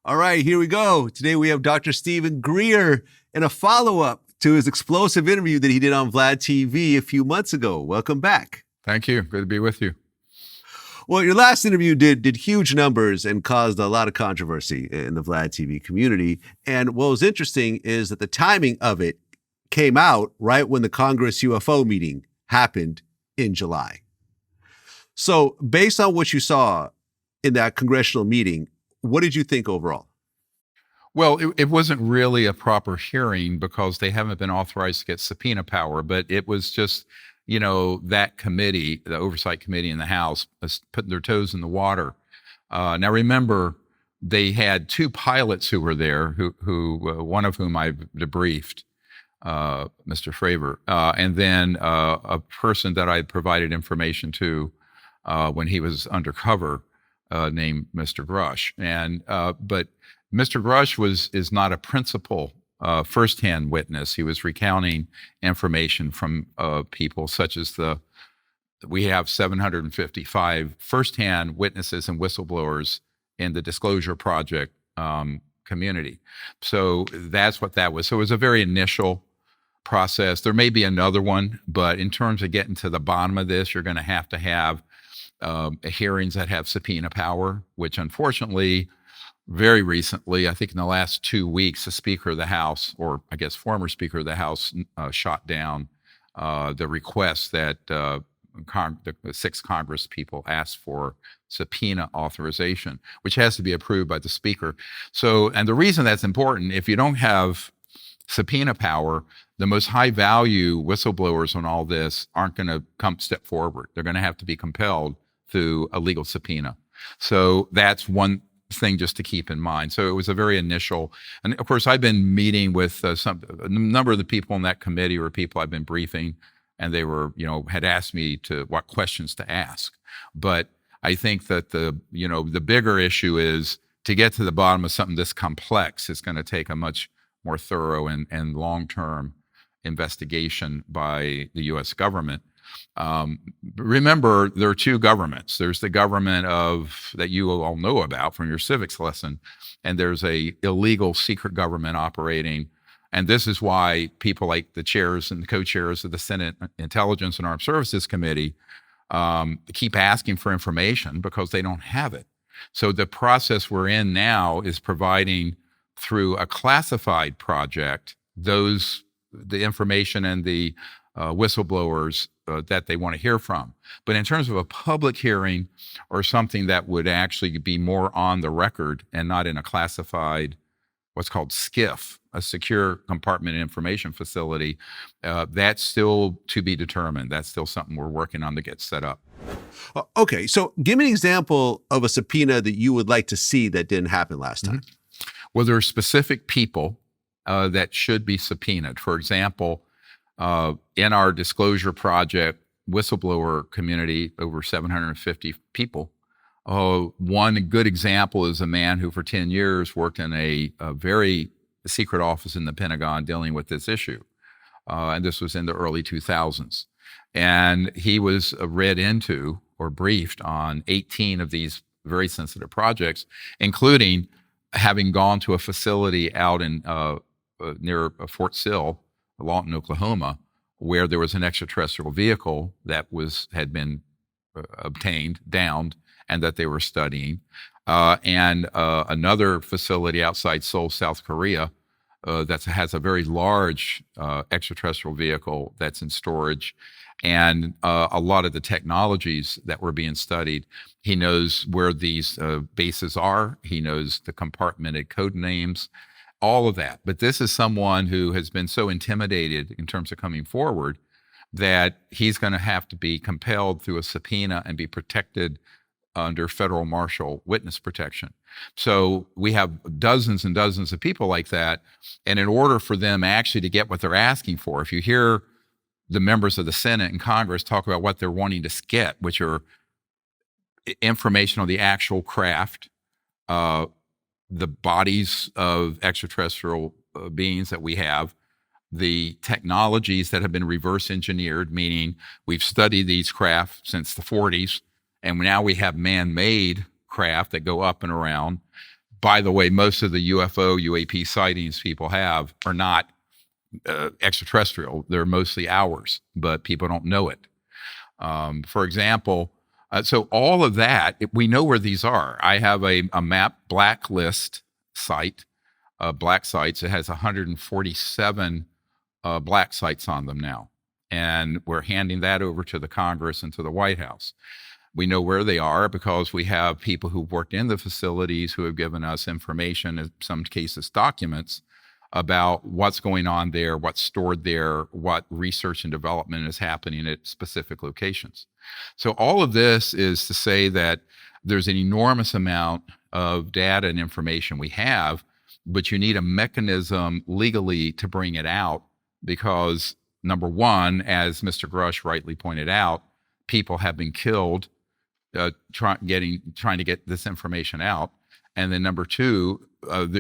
All right, here we go. Today we have Dr. Stephen Greer in a follow-up to his explosive interview that he did on VladTV a few months ago. Welcome back. Thank you. Good to be with you. Well, your last interview did huge numbers and caused a lot of controversy in the VladTV community. And what was interesting is that the timing of it came out right when the Congress UFO meeting happened in July. So based on what you saw in that congressional meeting, what did you think overall? Well, it wasn't really a proper hearing because they haven't been authorized to get subpoena power, but it was just, that committee, the oversight committee in the House, was putting their toes in the water. Now, remember, they had two pilots who were there, who one of whom I've debriefed, Mr. Fravor, and then a person that I provided information to when he was undercover, named Mr. Grush. But Mr. Grush is not a principal firsthand witness. He was recounting information from people such as we have 755 firsthand witnesses and whistleblowers in the Disclosure Project community. So that's what that was. So it was a very initial process. There may be another one, but in terms of getting to the bottom of this, you're going to have hearings that have subpoena power, which unfortunately, very recently, I think in the last 2 weeks, the Speaker of the House, or I guess former Speaker of the House, shot down the request that the 6 Congress people asked for subpoena authorization, which has to be approved by the Speaker. So, and the reason that's important, if you don't have subpoena power, the most high value whistleblowers on all this aren't going to step forward. They're going to have to be compelled through a legal subpoena. So that's one thing just to keep in mind. So it was a very initial, and of course I've been meeting with a number of the people in that committee were people I've been briefing, and they were, had asked me what questions to ask. But I think that the bigger issue is to get to the bottom of something this complex is going to take a much more thorough and long-term investigation by the U.S. government. Remember, there are two governments. There's the government that you all know about from your civics lesson, and there's a illegal secret government operating. And this is why people like the chairs and the co-chairs of the Senate Intelligence and Armed Services Committee keep asking for information because they don't have it. So the process we're in now is providing through a classified project the information and the whistleblowers that they want to hear from. But in terms of a public hearing or something that would actually be more on the record and not in a classified, what's called SCIF, a secure compartment information facility, that's still to be determined. That's still something we're working on to get set up. Okay, so give me an example of a subpoena that you would like to see that didn't happen last time. Well, there are specific people that should be subpoenaed. For example, in our Disclosure Project whistleblower community, over 750 people. One good example is a man who for 10 years worked in a very secret office in the Pentagon dealing with this issue. And this was in the early 2000s. And he was read into or briefed on 18 of these very sensitive projects, including having gone to a facility out in near Fort Sill, Lawton, Oklahoma, where there was an extraterrestrial vehicle that had been obtained, downed, and that they were studying, and another facility outside Seoul, South Korea, that has a very large extraterrestrial vehicle that's in storage, and a lot of the technologies that were being studied. He knows where these bases are. He knows the compartmented code names, all of that. But this is someone who has been so intimidated in terms of coming forward that he's going to have to be compelled through a subpoena and be protected under federal martial witness protection. So we have dozens and dozens of people like that. And in order for them actually to get what they're asking for, if you hear the members of the Senate and Congress talk about what they're wanting to get, which are information on the actual craft, the bodies of extraterrestrial beings that we have, the technologies that have been reverse engineered, meaning we've studied these craft since the 40s, and now we have man-made craft that go up and around, by the way, most of the UFO, UAP sightings people have are not extraterrestrial. They're mostly ours, but people don't know it. For example, so all of that, we know where these are. I have a map blacklist site, black sites. It has 147 black sites on them now. And we're handing that over to the Congress and to the White House. We know where they are because we have people who've worked in the facilities who have given us information, in some cases documents, about what's going on there, what's stored there, what research and development is happening at specific locations. So all of this is to say that there's an enormous amount of data and information we have, but you need a mechanism legally to bring it out because, number one, as Mr. Grush rightly pointed out, people have been killed trying to get this information out. And then number two,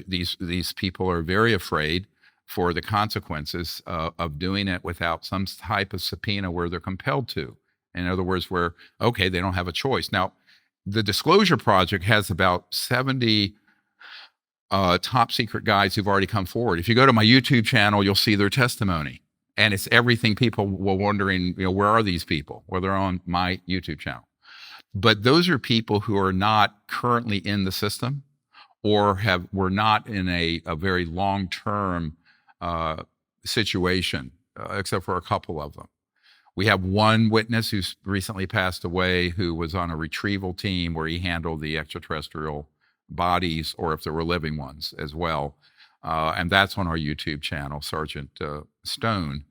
these people are very afraid for the consequences of doing it without some type of subpoena where they're compelled to. In other words, where, okay, they don't have a choice. Now, the Disclosure Project has about 70 top secret guys who've already come forward. If you go to my YouTube channel, you'll see their testimony. And it's everything people were wondering, where are these people? Well, they're on my YouTube channel. But those are people who are not currently in the system or were not in a very long-term situation, except for a couple of them. We have one witness who's recently passed away who was on a retrieval team where he handled the extraterrestrial bodies, or if there were living ones as well. And that's on our YouTube channel, Sergeant Stone.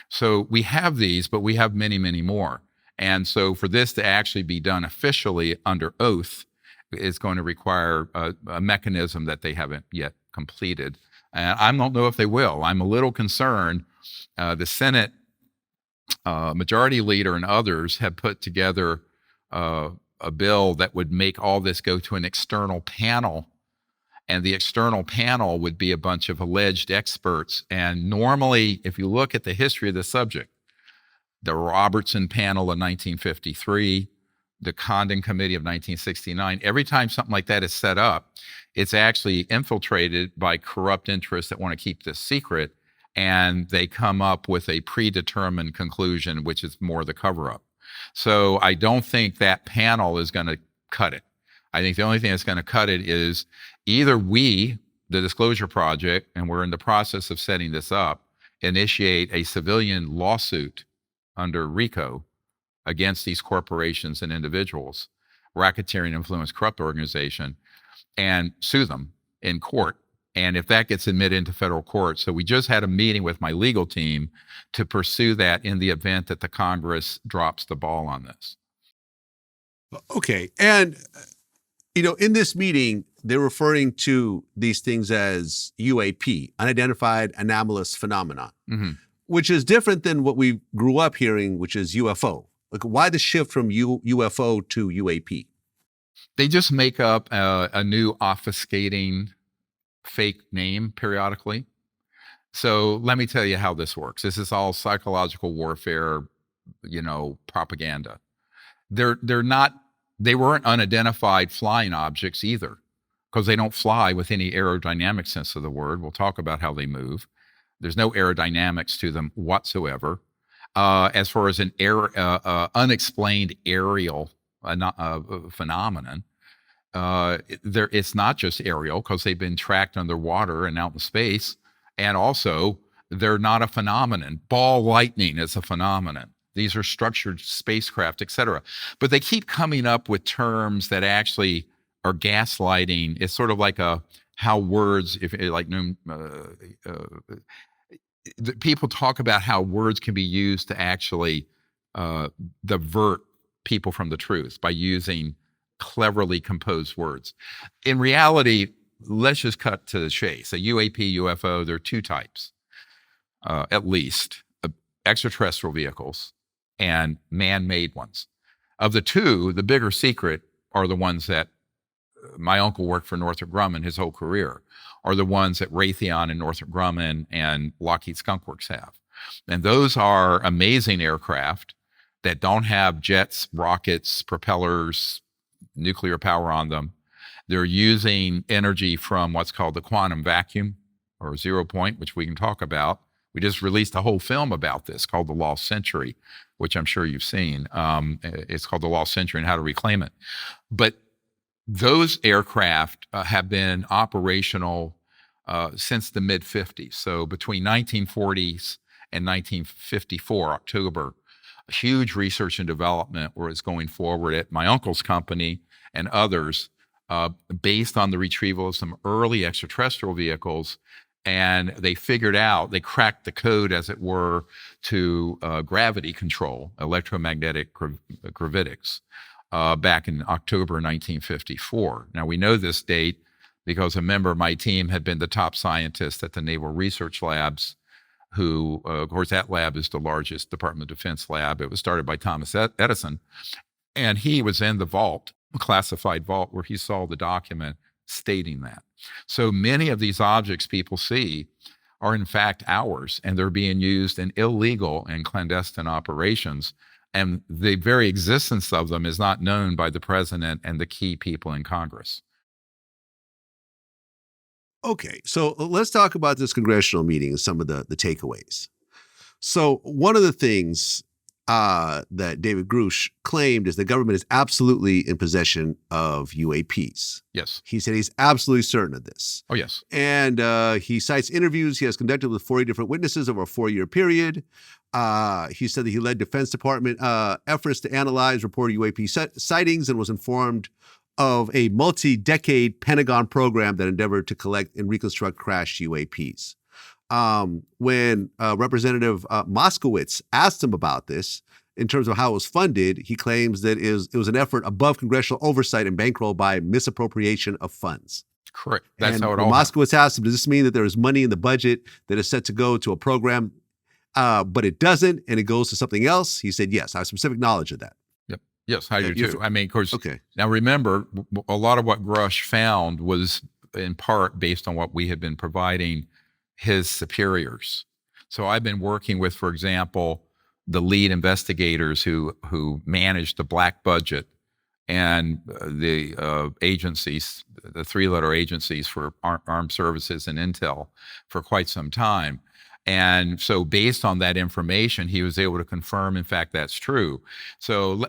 So we have these, but we have many, many more. And so for this to actually be done officially under oath is going to require a mechanism that they haven't yet completed. And I don't know if they will. I'm a little concerned. The Senate Majority Leader and others have put together a bill that would make all this go to an external panel. And the external panel would be a bunch of alleged experts. And normally, if you look at the history of the subject, the Robertson panel of 1953, the Condon Committee of 1969, every time something like that is set up, it's actually infiltrated by corrupt interests that want to keep this secret, and they come up with a predetermined conclusion, which is more the cover-up. So I don't think that panel is going to cut it. I think the only thing that's going to cut it is either we, the Disclosure Project, and we're in the process of setting this up, initiate a civilian lawsuit under RICO against these corporations and individuals, racketeering, influence, corrupt organization, and sue them in court. And if that gets admitted into federal court, so we just had a meeting with my legal team to pursue that in the event that the Congress drops the ball on this. Okay. And, in this meeting, they're referring to these things as UAP, unidentified anomalous phenomenon. Mm-hmm. Which is different than what we grew up hearing, which is UFO. Like, why the shift from UFO to UAP? They just make up a new obfuscating fake name periodically. So let me tell you how this works. This is all psychological warfare, propaganda. They weren't unidentified flying objects either, because they don't fly with any aerodynamic sense of the word. We'll talk about how they move. There's no aerodynamics to them whatsoever. As far as an unexplained aerial phenomenon, it's not just aerial because they've been tracked underwater and out in space. And also, they're not a phenomenon. Ball lightning is a phenomenon. These are structured spacecraft, et cetera. But they keep coming up with terms that actually are gaslighting. It's sort of like how words, people talk about how words can be used to actually divert people from the truth by using cleverly composed words. In reality, let's just cut to the chase. A UAP, UFO, there are two types, at least, extraterrestrial vehicles and man-made ones. Of the two, the bigger secret are the ones that my uncle worked for Northrop Grumman his whole career, are the ones that Raytheon and Northrop Grumman and Lockheed Skunk Works have. And those are amazing aircraft that don't have jets, rockets, propellers, nuclear power on them. They're using energy from what's called the quantum vacuum or 0 point, which we can talk about. We just released a whole film about this called The Lost Century, which I'm sure you've seen. It's called The Lost Century and How to Reclaim It. But those aircraft have been operational since the mid-50s. So between 1940s and 1954, October, huge research and development was going forward at my uncle's company and others based on the retrieval of some early extraterrestrial vehicles. And they cracked the code, as it were, to gravity control, electromagnetic gravitics, back in October 1954. Now, we know this date because a member of my team had been the top scientist at the Naval Research Labs, who, of course, that lab is the largest Department of Defense lab. It was started by Thomas Edison. And he was in the vault, a classified vault, where he saw the document stating that. So many of these objects people see are in fact ours, and they're being used in illegal and clandestine operations. And the very existence of them is not known by the president and the key people in Congress. Okay, so let's talk about this congressional meeting and some of the takeaways. So one of the things that David Grush claimed is the government is absolutely in possession of UAPs. Yes. He said he's absolutely certain of this. Oh, yes. And he cites interviews he has conducted with 40 different witnesses over a 4-year period. He said that he led Defense Department efforts to analyze reported UAP sightings and was informed of a multi-decade Pentagon program that endeavored to collect and reconstruct crashed UAPs. When Representative Moskowitz asked him about this in terms of how it was funded, he claims that it was an effort above congressional oversight and bankrolled by misappropriation of funds. Correct. That's how it all. Moskowitz asked him, "Does this mean that there is money in the budget that is set to go to a program, but it doesn't, and it goes to something else?" He said, "Yes, I have specific knowledge of that." Yep. Yes, I do too. I mean, of course. Okay. Now remember, a lot of what Grush found was in part based on what we had been providing his superiors. So I've been working with, for example, the lead investigators who managed the black budget and the agencies, the 3-letter agencies for armed services and intel for quite some time. And so based on that information, he was able to confirm, in fact, that's true. So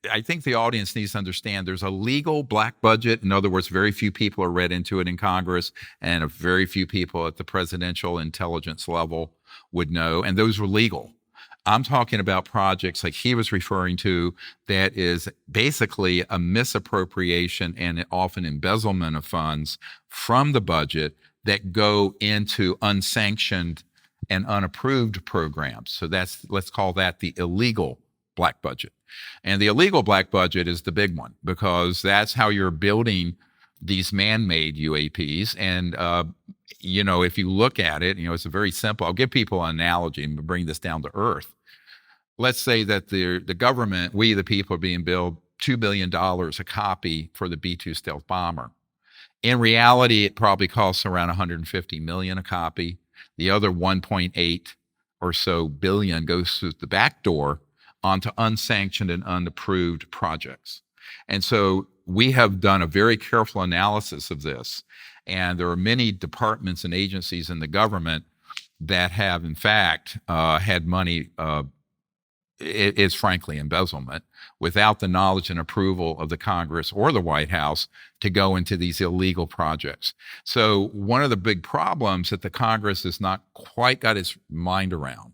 I think the audience needs to understand there's a legal black budget. In other words, very few people are read into it in Congress, and very few people at the presidential intelligence level would know, and those were legal. I'm talking about projects like he was referring to that is basically a misappropriation and often embezzlement of funds from the budget that go into unsanctioned and unapproved programs. So let's call that the illegal black budget. And the illegal black budget is the big one because that's how you're building these man-made UAPs. And, if you look at it, it's a very simple, I'll give people an analogy and bring this down to earth. Let's say that the government, we the people, are being billed $2 billion a copy for the B-2 stealth bomber. In reality, it probably costs around $150 million a copy. The other 1.8 or so billion goes through the back door onto unsanctioned and unapproved projects. And so we have done a very careful analysis of this. And there are many departments and agencies in the government that have, in fact, had money, it is frankly embezzlement, without the knowledge and approval of the Congress or the White House to go into these illegal projects. So one of the big problems that the Congress has not quite got its mind around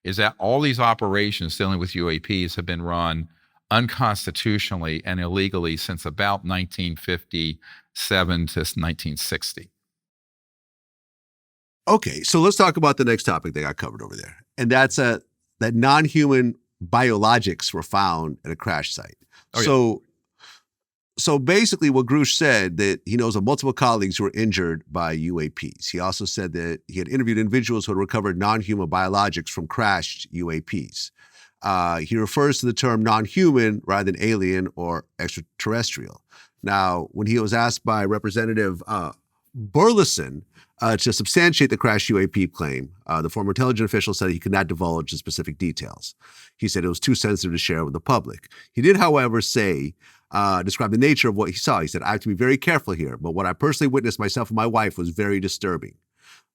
is that all these operations dealing with UAPs have been run unconstitutionally and illegally since about 1957 to 1960. Okay, so let's talk about the next topic that got covered over there. And that's that non-human biologics were found at a crash site. Oh, So basically what Grush said that he knows of multiple colleagues who were injured by UAPs. He also said that he had interviewed individuals who had recovered non-human biologics from crashed UAPs. He refers to the term non-human rather than alien or extraterrestrial. Now, when he was asked by Representative Burleson to substantiate the crashed UAP claim, the former intelligence official said he could not divulge the specific details. He said it was too sensitive to share with the public. He did, however, say described the nature of what he saw. He said, "I have to be very careful here, but what I personally witnessed myself and my wife was very disturbing."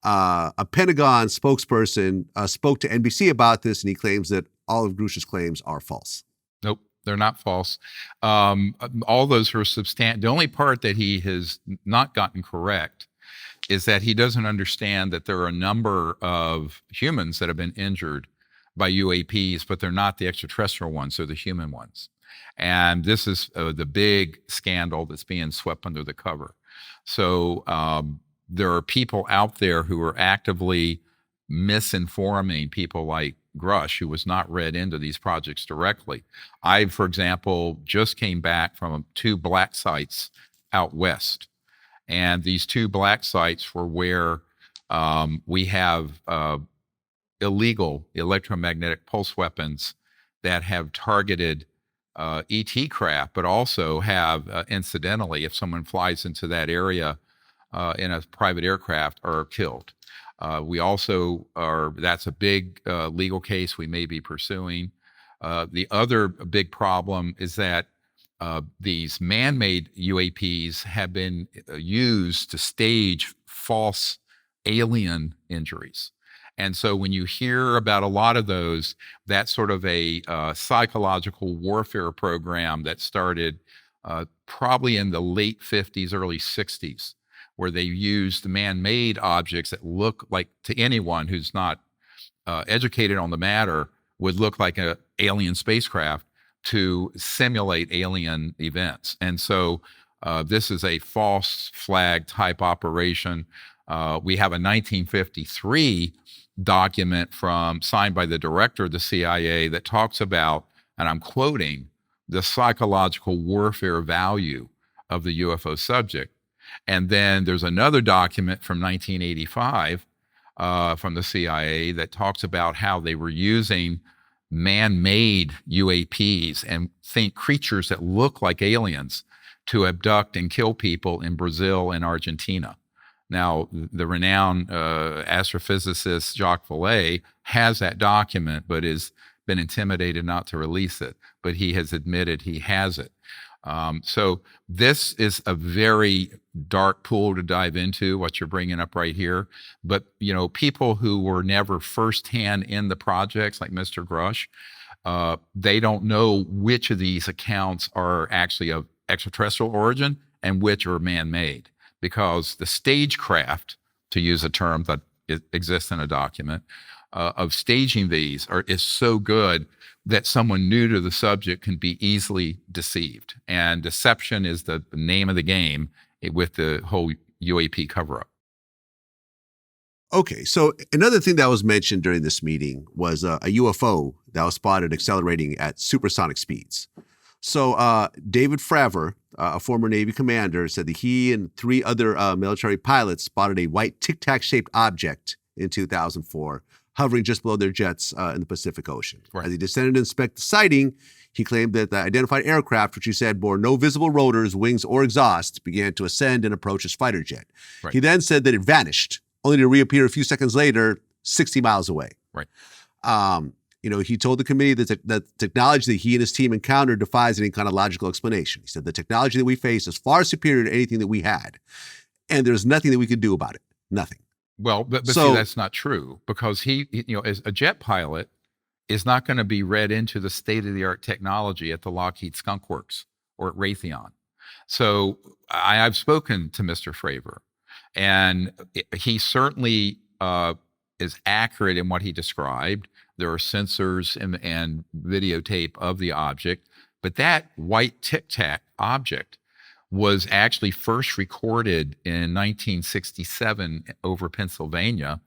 A Pentagon spokesperson spoke to NBC about this, and he claims that all of Grush's claims are false. Nope, they're not false. All those are substantial. The only part that he has not gotten correct is that he doesn't understand that there are a number of humans that have been injured by UAPs, but they're not the extraterrestrial ones, they're the human ones. And this is the big scandal that's being swept under the cover. So there are people out there who are actively misinforming people like Grush, who was not read into these projects directly. I, for example, just came back from 2 black sites out west. And these 2 black sites were where we have illegal electromagnetic pulse weapons that have targeted ET craft, but also have, incidentally, if someone flies into that area in a private aircraft, are killed. We also that's a big legal case we may be pursuing. The other big problem is that these man-made UAPs have been used to stage false alien injuries. And so when you hear about a lot of those, that's sort of a psychological warfare program that started probably in the late 50s, early 60s, where they used man-made objects that look like, to anyone who's not educated on the matter, would look like an alien spacecraft to simulate alien events. And so this is a false flag type operation. We have a 1953 document signed by the director of the CIA that talks about, and I'm quoting, the psychological warfare value of the UFO subject. And then there's another document from 1985 from the CIA that talks about how they were using man-made UAPs and creatures that look like aliens to abduct and kill people in Brazil and Argentina. Now, the renowned astrophysicist Jacques Vallée has that document, but has been intimidated not to release it. But he has admitted he has it. So this is a very dark pool to dive into, what you're bringing up right here. But, people who were never firsthand in the projects, like Mr. Grush, they don't know which of these accounts are actually of extraterrestrial origin and which are man-made. Because the stagecraft, to use a term that exists in a document, of staging these is so good that someone new to the subject can be easily deceived. And deception is the name of the game with the whole UAP cover-up. Okay, so another thing that was mentioned during this meeting was a UFO that was spotted accelerating at supersonic speeds. So David Fravor, a former Navy commander, said that he and 3 other military pilots spotted a white tic-tac-shaped object in 2004, hovering just below their jets in the Pacific Ocean. Right. As he descended to inspect the sighting, he claimed that the identified aircraft, which he said bore no visible rotors, wings, or exhaust, began to ascend and approach his fighter jet. Right. He then said that it vanished, only to reappear a few seconds later, 60 miles away. Right. He told the committee that the technology that he and his team encountered defies any kind of logical explanation. He said the technology that we face is far superior to anything that we had, and there's nothing that we could do about it. Nothing. Well, but see, that's not true, because he, as a jet pilot, is not going to be read into the state-of-the-art technology at the Lockheed Skunk Works or at Raytheon. So I've spoken to Mr. Fravor, and he certainly is accurate in what he described. There are sensors and videotape of the object, but that white tic-tac object was actually first recorded in 1967 over Pennsylvania.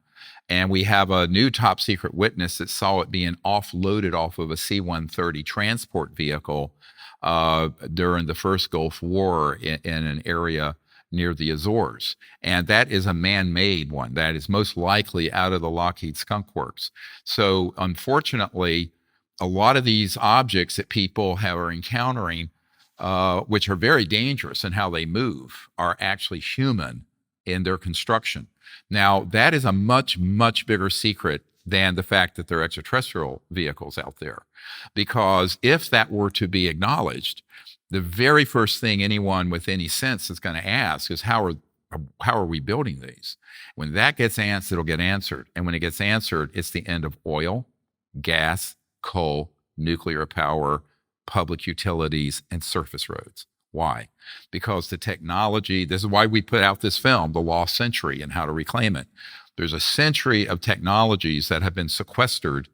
And we have a new top secret witness that saw it being offloaded off of a C-130 transport vehicle during the first Gulf War in an area near the Azores. And that is a man-made one. That is most likely out of the Lockheed Skunk Works. So unfortunately, a lot of these objects that people are encountering, which are very dangerous in how they move, are actually human in their construction. Now, that is a much, much bigger secret than the fact that there are extraterrestrial vehicles out there. Because if that were to be acknowledged, the very first thing anyone with any sense is going to ask is how are we building these? When that gets answered, it'll get answered. And when it gets answered, it's the end of oil, gas, coal, nuclear power, public utilities, and surface roads. Why? Because the technology, this is why we put out this film, The Lost Century, and how to reclaim it. There's a century of technologies that have been sequestered,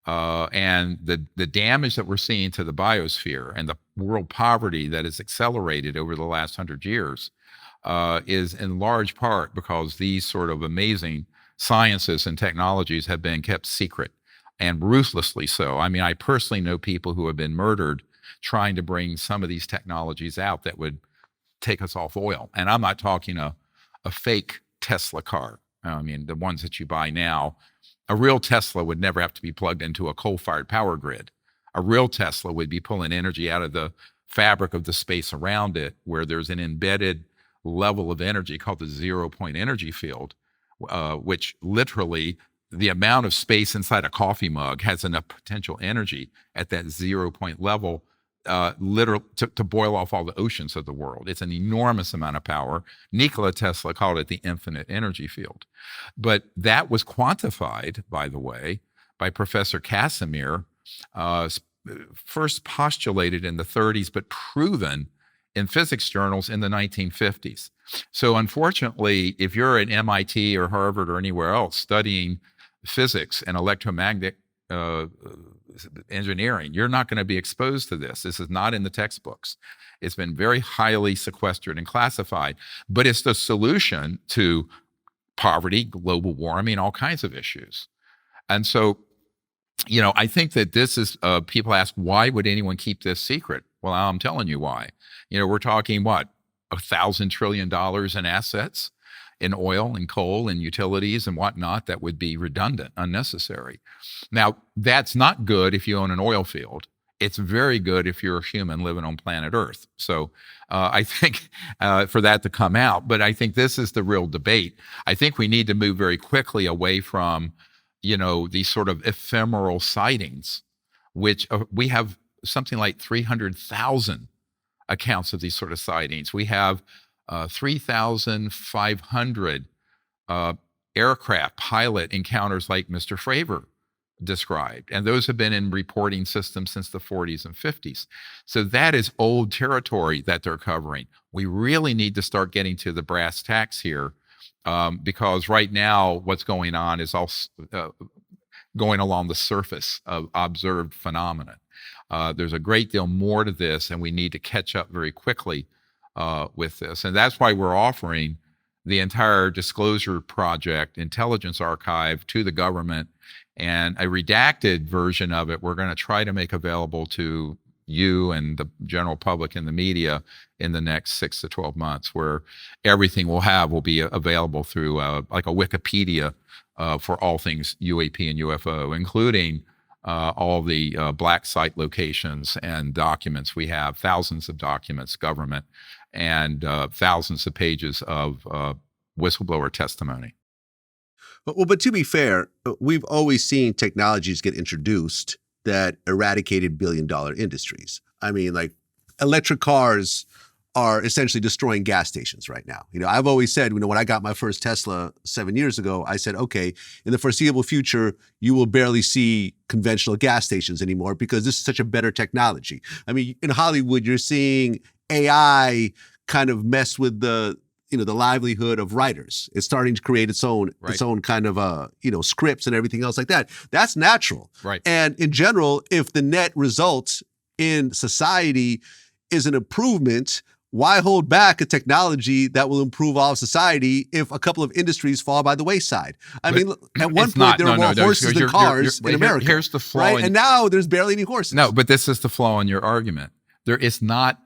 and the damage that we're seeing to the biosphere and the world poverty that has accelerated over the last 100 years is in large part because these sort of amazing sciences and technologies have been kept secret, and ruthlessly so. I mean, I personally know people who have been murdered trying to bring some of these technologies out that would take us off oil. And I'm not talking a fake Tesla car. I mean, the ones that you buy now, a real Tesla would never have to be plugged into a coal-fired power grid. A real Tesla would be pulling energy out of the fabric of the space around it, where there's an embedded level of energy called the zero-point energy field, which literally the amount of space inside a coffee mug has enough potential energy at that 0-point level literally to boil off all the oceans of the world. It's an enormous amount of power. Nikola Tesla called it the infinite energy field. But that was quantified, by the way, by Professor Casimir, first postulated in the 30s, but proven in physics journals in the 1950s. So unfortunately, if you're at MIT or Harvard or anywhere else studying physics and electromagnetic engineering, you're not going to be exposed to this. This is not in the textbooks. It's been very highly sequestered and classified, but it's the solution to poverty, global warming, all kinds of issues. And so, you know, I think that this is, people ask, why would anyone keep this secret? Well, I'm telling you why. You know, we're talking what, $1,000 trillion in assets in oil and coal and utilities and whatnot that would be redundant, unnecessary. Now, that's not good if you own an oil field. It's very good if you're a human living on planet Earth. So I think for that to come out, but I think this is the real debate. I think we need to move very quickly away from, you know, these sort of ephemeral sightings, which we have something like 300,000 accounts of these sort of sightings. We have 3,500 aircraft pilot encounters like Mr. Fravor described. And those have been in reporting systems since the 40s and 50s. So that is old territory that they're covering. We really need to start getting to the brass tacks here, because right now what's going on is all going along the surface of observed phenomena. There's a great deal more to this, and we need to catch up very quickly with this. And that's why we're offering the entire disclosure project, intelligence archive, to the government, and a redacted version of it we're going to try to make available to you and the general public and the media in the next 6 to 12 months, where everything will be available through like a Wikipedia for all things UAP and UFO, including all the black site locations and documents. We have thousands of documents, government, and thousands of pages of whistleblower testimony. Well, but to be fair, we've always seen technologies get introduced that eradicated billion-dollar industries. I mean, like electric cars are essentially destroying gas stations right now. You know, I've always said, you know, when I got my first Tesla 7 years ago, I said, okay, in the foreseeable future, you will barely see conventional gas stations anymore because this is such a better technology. I mean, in Hollywood, you're seeing AI kind of mess with the livelihood of writers. It's starting to create its own kind of, scripts and everything else like that. That's natural. Right. And in general, if the net result in society is an improvement, why hold back a technology that will improve all of society if a couple of industries fall by the wayside? I mean, at one point there were more horses than cars in America. Here's the flaw. Right? And now there's barely any horses. No, but this is the flaw in your argument. There is not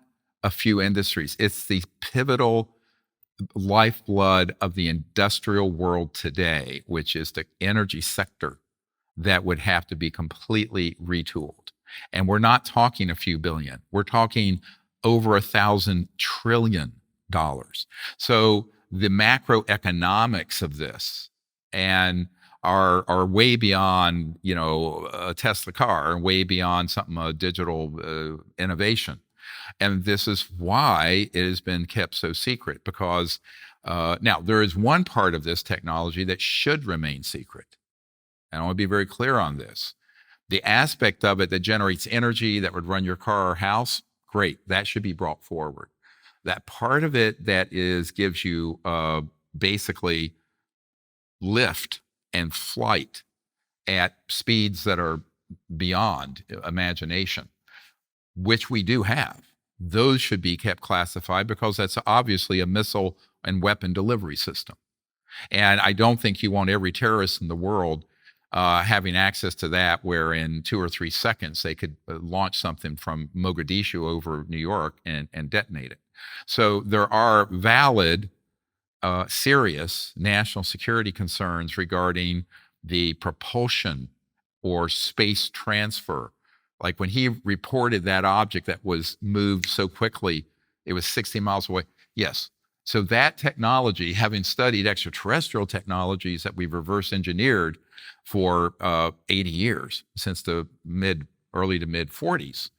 a few industries. It's the pivotal lifeblood of the industrial world today, which is the energy sector, that would have to be completely retooled. And we're not talking a few billion. We're talking over $1,000 trillion. So the macroeconomics of this and are way beyond, you know, a Tesla car, and way beyond something, a digital innovation. And this is why it has been kept so secret, because now there is one part of this technology that should remain secret. And I want to be very clear on this. The aspect of it that generates energy that would run your car or house, great, that should be brought forward. That part of it that gives you basically lift and flight at speeds that are beyond imagination, which we do have, those should be kept classified, because that's obviously a missile and weapon delivery system. And I don't think you want every terrorist in the world having access to that, where in 2 or 3 seconds they could launch something from Mogadishu over New York and detonate it. So there are valid, serious national security concerns regarding the propulsion or space transfer. Like when he reported that object that was moved so quickly, it was 60 miles away. Yes. So that technology, having studied extraterrestrial technologies that we've reverse engineered for 80 years, since the early to mid 40s,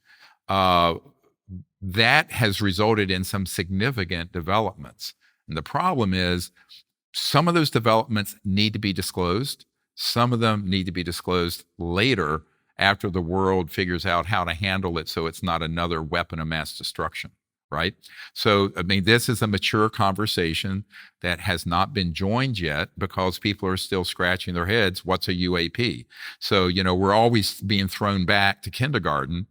that has resulted in some significant developments. And the problem is, some of those developments need to be disclosed. Some of them need to be disclosed later, after the world figures out how to handle it so it's not another weapon of mass destruction, right? So, I mean, this is a mature conversation that has not been joined yet, because people are still scratching their heads. What's a UAP? So, you know, we're always being thrown back to kindergarten,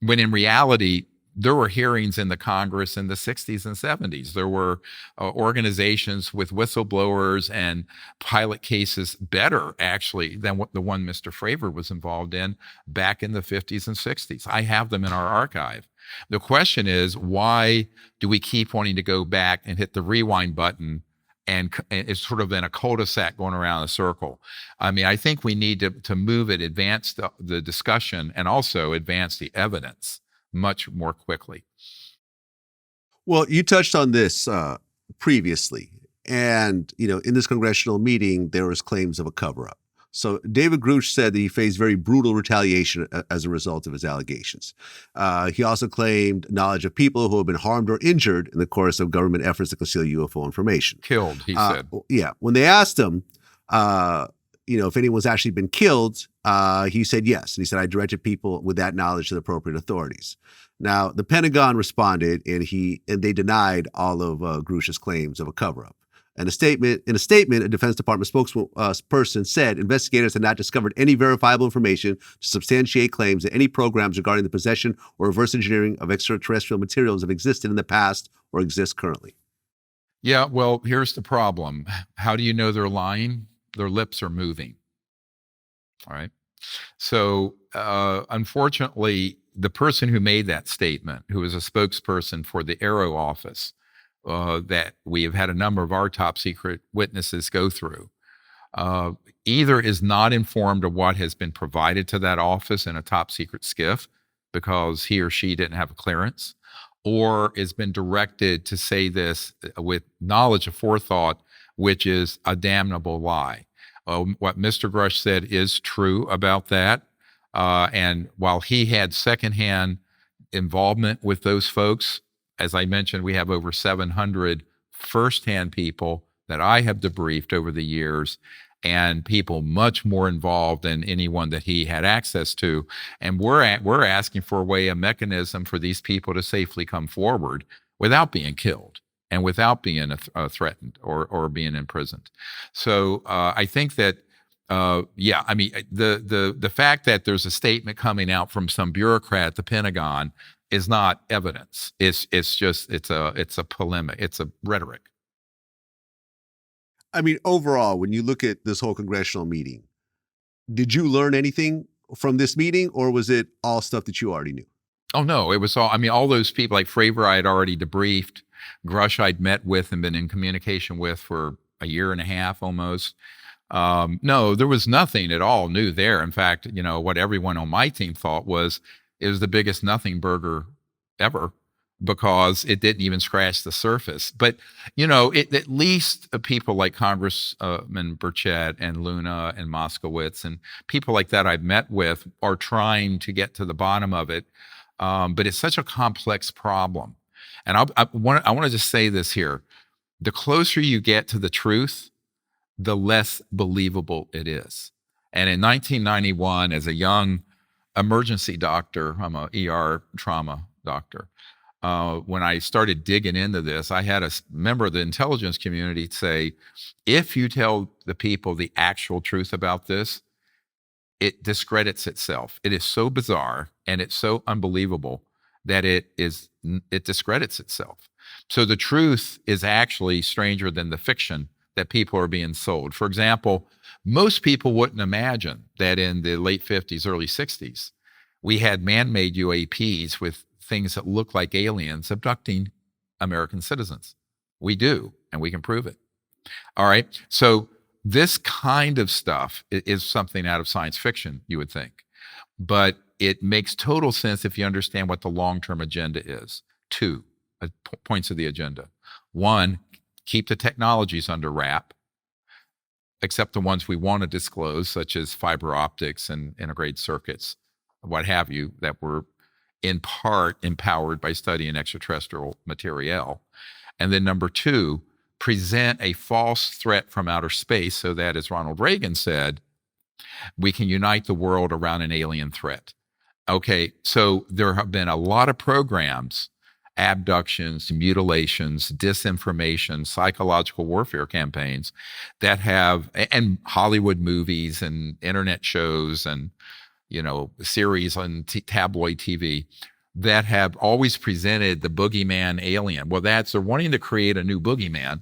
when in reality, there were hearings in the Congress in the 60s and 70s. There were organizations with whistleblowers and pilot cases, better actually than what the one Mr. Fravor was involved in back in the 50s and 60s. I have them in our archive. The question is, why do we keep wanting to go back and hit the rewind button, and it's sort of in a cul-de-sac going around a circle? I mean, I think we need to move it, advance the discussion, and also advance the evidence much more quickly. Well, you touched on this previously, and you know, in this congressional meeting, there was claims of a cover-up. So David Grush said that he faced very brutal retaliation as a result of his allegations. He also claimed knowledge of people who have been harmed or injured in the course of government efforts to conceal UFO information. Killed, he said. Yeah. When they asked him, you know, if anyone's actually been killed, he said yes. And he said, I directed people with that knowledge to the appropriate authorities. Now, the Pentagon responded, and they denied all of Grush's claims of a cover-up. And in a statement, a Defense Department spokesperson said investigators had not discovered any verifiable information to substantiate claims that any programs regarding the possession or reverse engineering of extraterrestrial materials have existed in the past or exist currently. Yeah, well, here's the problem. How do you know they're lying? Their lips are moving. All right. So, unfortunately, the person who made that statement, who was a spokesperson for the Aero office, that we have had a number of our top secret witnesses go through, either is not informed of what has been provided to that office in a top secret skiff, because he or she didn't have a clearance, or has been directed to say this with knowledge of forethought, which is a damnable lie. What Mr. Grush said is true about that. And while he had secondhand involvement with those folks, as I mentioned, we have over 700 firsthand people that I have debriefed over the years, and people much more involved than anyone that he had access to. And we're asking for a mechanism for these people to safely come forward without being killed and without being threatened or being imprisoned. So I think that, yeah, I mean, the fact that there's a statement coming out from some bureaucrat at the Pentagon is not evidence. It's a polemic. It's a rhetoric. I mean, overall, when you look at this whole congressional meeting, did you learn anything from this meeting, or was it all stuff that you already knew? Oh, no, it was all, I mean, all those people like Fravor I had already debriefed. Grush I'd met with and been in communication with for a year and a half almost. No, there was nothing at all new there. In fact, you know, what everyone on my team thought was, it was the biggest nothing burger ever, because it didn't even scratch the surface. But, at least people like Congressman Burchett and Luna and Moskowitz and people like that I've met with are trying to get to the bottom of it. But it's such a complex problem. And I want to just say this here. The closer you get to the truth, the less believable it is. And in 1991, as a young emergency doctor, I'm a ER trauma doctor, when I started digging into this, I had a member of the intelligence community say, if you tell the people the actual truth about this, it discredits itself. It is so bizarre and it's so unbelievable that it discredits itself. So the truth is actually stranger than the fiction that people are being sold. For example, most people wouldn't imagine that in the late 50s, early 60s, we had man-made UAPs with things that look like aliens abducting American citizens. We do, and we can prove it. All right. So this kind of stuff is something out of science fiction, you would think. But it makes total sense if you understand what the long-term agenda is. Two points of the agenda. One, keep the technologies under wrap, except the ones we want to disclose, such as fiber optics and integrated circuits, what have you, that were in part empowered by studying extraterrestrial material. And then number two, present a false threat from outer space so that, as Ronald Reagan said, we can unite the world around an alien threat. Okay, so there have been a lot of programs, abductions, mutilations, disinformation, psychological warfare campaigns that have, and Hollywood movies and internet shows and, series on tabloid TV that have always presented the boogeyman alien. Well, they're wanting to create a new boogeyman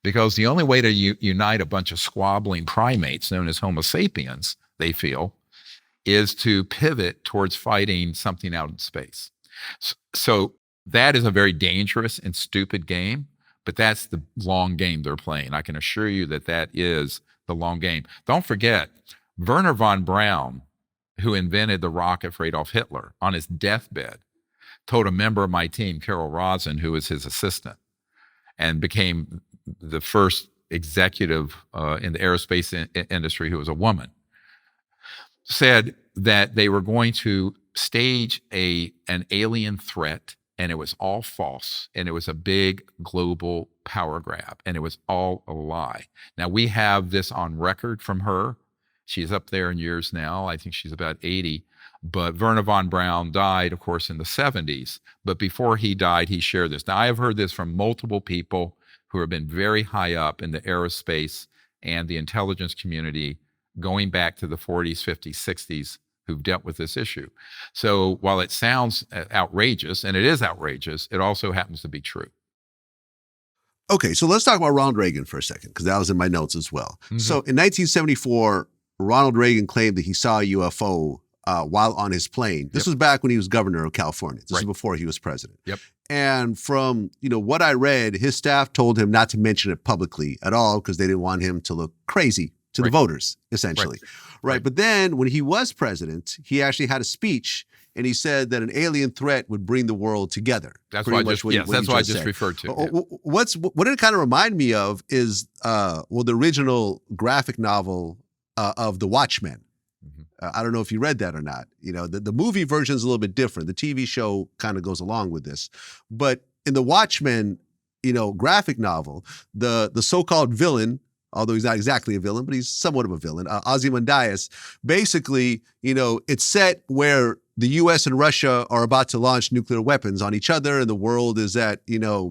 because the only way to unite a bunch of squabbling primates known as Homo sapiens, they feel, is to pivot towards fighting something out in space. So that is a very dangerous and stupid game, but that's the long game they're playing. I can assure you that is the long game. Don't forget, Werner von Braun, who invented the rocket for Adolf Hitler, on his deathbed, told a member of my team, Carol Rosen, who was his assistant and became the first executive in the aerospace industry who was a woman, said that they were going to stage an alien threat, and it was all false, and it was a big global power grab, and it was all a lie. Now, we have this on record from her. She's up there in years now. I think she's about 80. But Werner von Braun died, of course, in the 70s. But before he died, he shared this. Now, I have heard this from multiple people who have been very high up in the aerospace and the intelligence community going back to the 40s, 50s, 60s, who've dealt with this issue. So while it sounds outrageous, and it is outrageous, it also happens to be true. Okay, so let's talk about Ronald Reagan for a second, because that was in my notes as well. Mm-hmm. So in 1974, Ronald Reagan claimed that he saw a UFO while on his plane. This was back when he was governor of California. This is before he was president. Yep. And from what I read, his staff told him not to mention it publicly at all because they didn't want him to look crazy to the voters, essentially. Right. But then when he was president, he actually had a speech and he said that an alien threat would bring the world together. That's what I just referred to. What it kind of reminded me of is, the original graphic novel of The Watchmen. Mm-hmm. I don't know if you read that or not. The movie version is a little bit different. The TV show kind of goes along with this. But in The Watchmen, graphic novel, the so-called villain, although he's not exactly a villain, but he's somewhat of a villain, Ozymandias, basically, it's set where the U.S. and Russia are about to launch nuclear weapons on each other, and the world is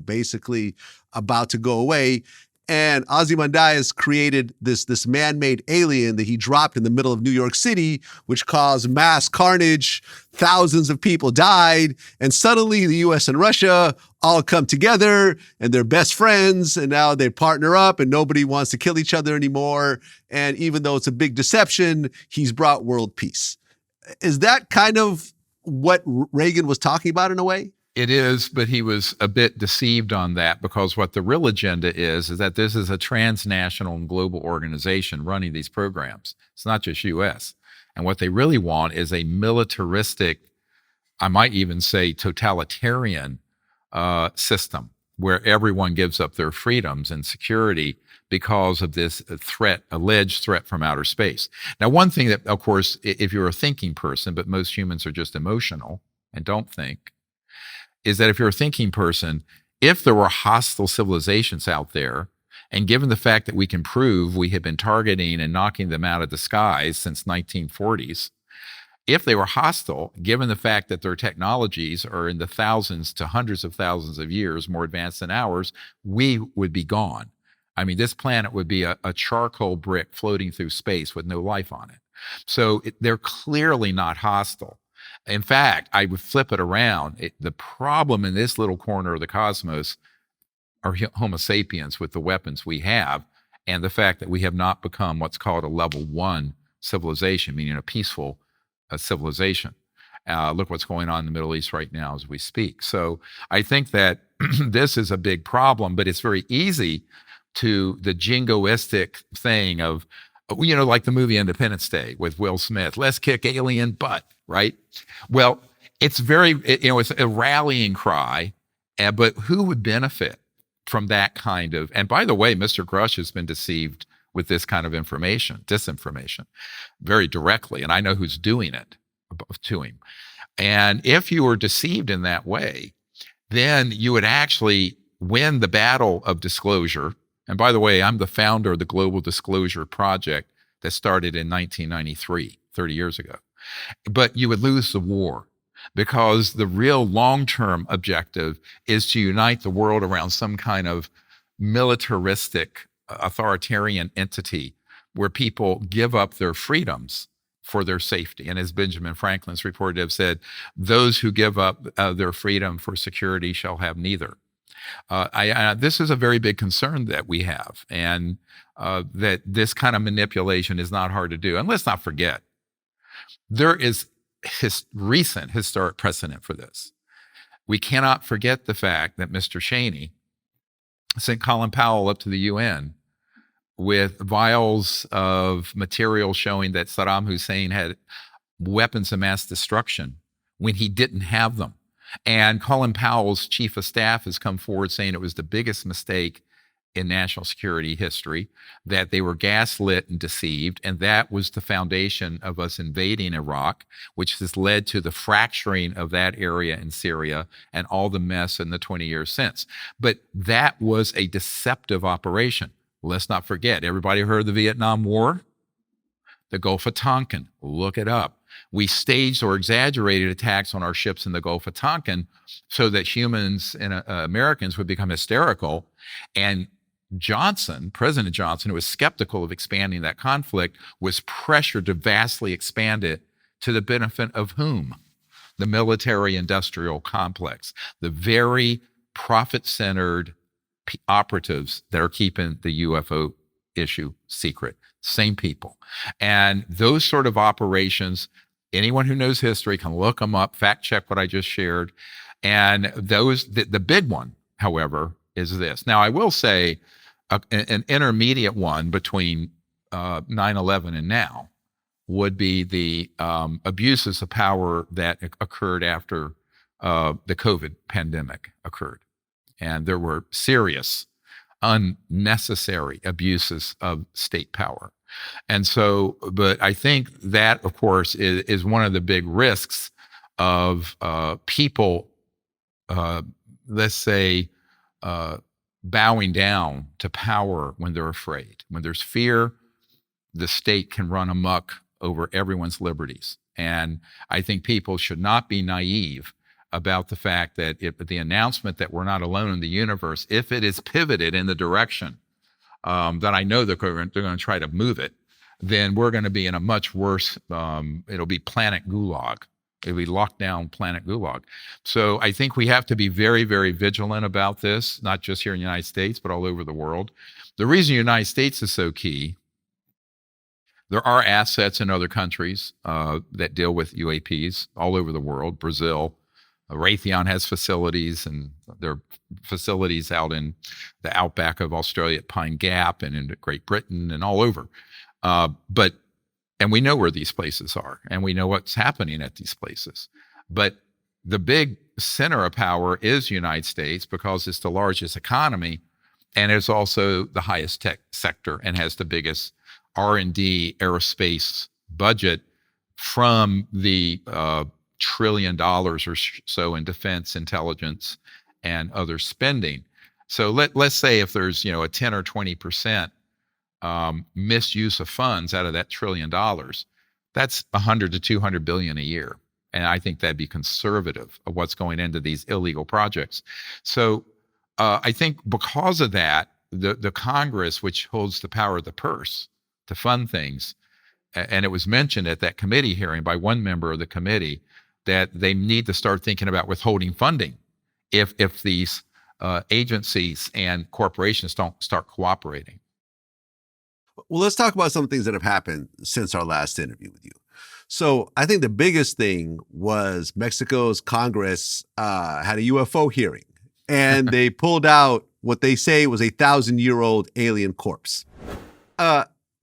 basically about to go away. And Ozymandias created this man-made alien that he dropped in the middle of New York City, which caused mass carnage. Thousands of people died. And suddenly the U.S. and Russia all come together and they're best friends. And now they partner up and nobody wants to kill each other anymore. And even though it's a big deception, he's brought world peace. Is that kind of what Reagan was talking about in a way? It is, but he was a bit deceived on that because what the real agenda is that this is a transnational and global organization running these programs. It's not just U.S. And what they really want is a militaristic, I might even say totalitarian system where everyone gives up their freedoms and security because of this alleged threat from outer space. Now, one thing that, of course, if you're a thinking person, but most humans are just emotional and don't think, is that if you're a thinking person, if there were hostile civilizations out there, and given the fact that we can prove we have been targeting and knocking them out of the skies since 1940s, if they were hostile, given the fact that their technologies are in the thousands to hundreds of thousands of years more advanced than ours, we would be gone. I mean, this planet would be a charcoal brick floating through space with no life on it. So they're clearly not hostile. In fact, I would flip it around. The problem in this little corner of the cosmos are Homo sapiens with the weapons we have, and the fact that we have not become what's called a level 1 civilization, meaning a peaceful civilization. Look what's going on in the Middle East right now as we speak. So I think that this is a big problem, but it's very easy to the jingoistic thing of, like the movie Independence Day with Will Smith, let's kick alien butt, right? Well, it's it's a rallying cry, but who would benefit from that kind of, and by the way, Mr. Grush has been deceived with this kind of disinformation, very directly. And I know who's doing it to him. And if you were deceived in that way, then you would actually win the battle of disclosure. And by the way, I'm the founder of the Global Disclosure Project that started in 1993, 30 years ago. But you would lose the war, because the real long-term objective is to unite the world around some kind of militaristic authoritarian entity where people give up their freedoms for their safety. And as Benjamin Franklin's reported have said, those who give up their freedom for security shall have neither. This is a very big concern that we have, and that this kind of manipulation is not hard to do. And let's not forget, there is recent historic precedent for this. We cannot forget the fact that Mr. Cheney sent Colin Powell up to the UN with vials of material showing that Saddam Hussein had weapons of mass destruction when he didn't have them. And Colin Powell's chief of staff has come forward saying it was the biggest mistake in national security history, that they were gaslit and deceived, and that was the foundation of us invading Iraq, which has led to the fracturing of that area in Syria and all the mess in the 20 years since. But that was a deceptive operation. Let's not forget, everybody heard of the Vietnam War? The Gulf of Tonkin, look it up. We staged or exaggerated attacks on our ships in the Gulf of Tonkin so that humans and Americans would become hysterical. And President Johnson, who was skeptical of expanding that conflict, was pressured to vastly expand it to the benefit of whom? The military-industrial complex, the very profit-centered operatives that are keeping the UFO issue secret. Same people. And those sort of operations, anyone who knows history can look them up, fact check what I just shared. And the big one, however, is this. Now, I will say an intermediate one between 9/11 and now would be the abuses of power that occurred after the COVID pandemic occurred. And there were serious, unnecessary abuses of state power. And so, but I think that, of course, is one of the big risks of people, let's say, bowing down to power when they're afraid. When there's fear, the state can run amok over everyone's liberties. And I think people should not be naive about the fact that if the announcement that we're not alone in the universe, if it is pivoted in the direction that I know they're going to try to move it, then we're going to be in a much worse, it'll be planet gulag. It'll be locked down planet gulag. So I think we have to be very, very vigilant about this, not just here in the United States, but all over the world. The reason the United States is so key, there are assets in other countries that deal with UAPs all over the world. Brazil, Raytheon has facilities, and there are facilities out in the outback of Australia at Pine Gap and in Great Britain and all over. And we know where these places are, and we know what's happening at these places. But the big center of power is United States because it's the largest economy, and it's also the highest tech sector and has the biggest R&D aerospace budget from the $1 trillion or so in defense, intelligence, and other spending. So let's say if there's a 10 or 20% misuse of funds out of that $1 trillion, that's 100 to 200 billion a year. And I think that'd be conservative of what's going into these illegal projects. So I think because of that, the Congress, which holds the power of the purse to fund things, and it was mentioned at that committee hearing by one member of the committee that they need to start thinking about withholding funding if these agencies and corporations don't start cooperating. Well, let's talk about some things that have happened since our last interview with you. So I think the biggest thing was Mexico's Congress had a UFO hearing, and they pulled out what they say was a 1,000-year-old alien corpse.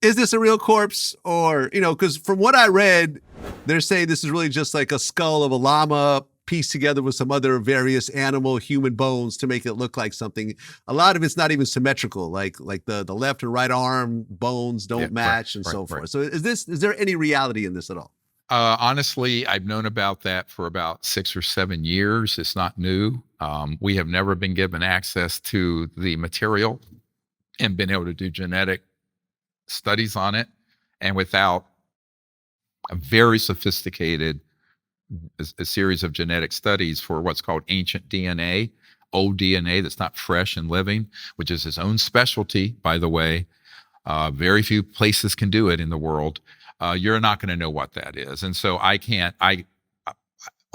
Is this a real corpse? Or, because from what I read, they're saying this is really just like a skull of a llama pieced together with some other various animal, human bones to make it look like something. A lot of it's not even symmetrical, like the left and right arm bones don't match and so forth. So is there any reality in this at all? Honestly, I've known about that for about 6 or 7 years. It's not new. We have never been given access to the material and been able to do genetic studies on it. And without a very sophisticated a series of genetic studies for what's called ancient DNA, old DNA that's not fresh and living, which is its own specialty, by the way. Very few places can do it in the world. You're not going to know what that is. And so on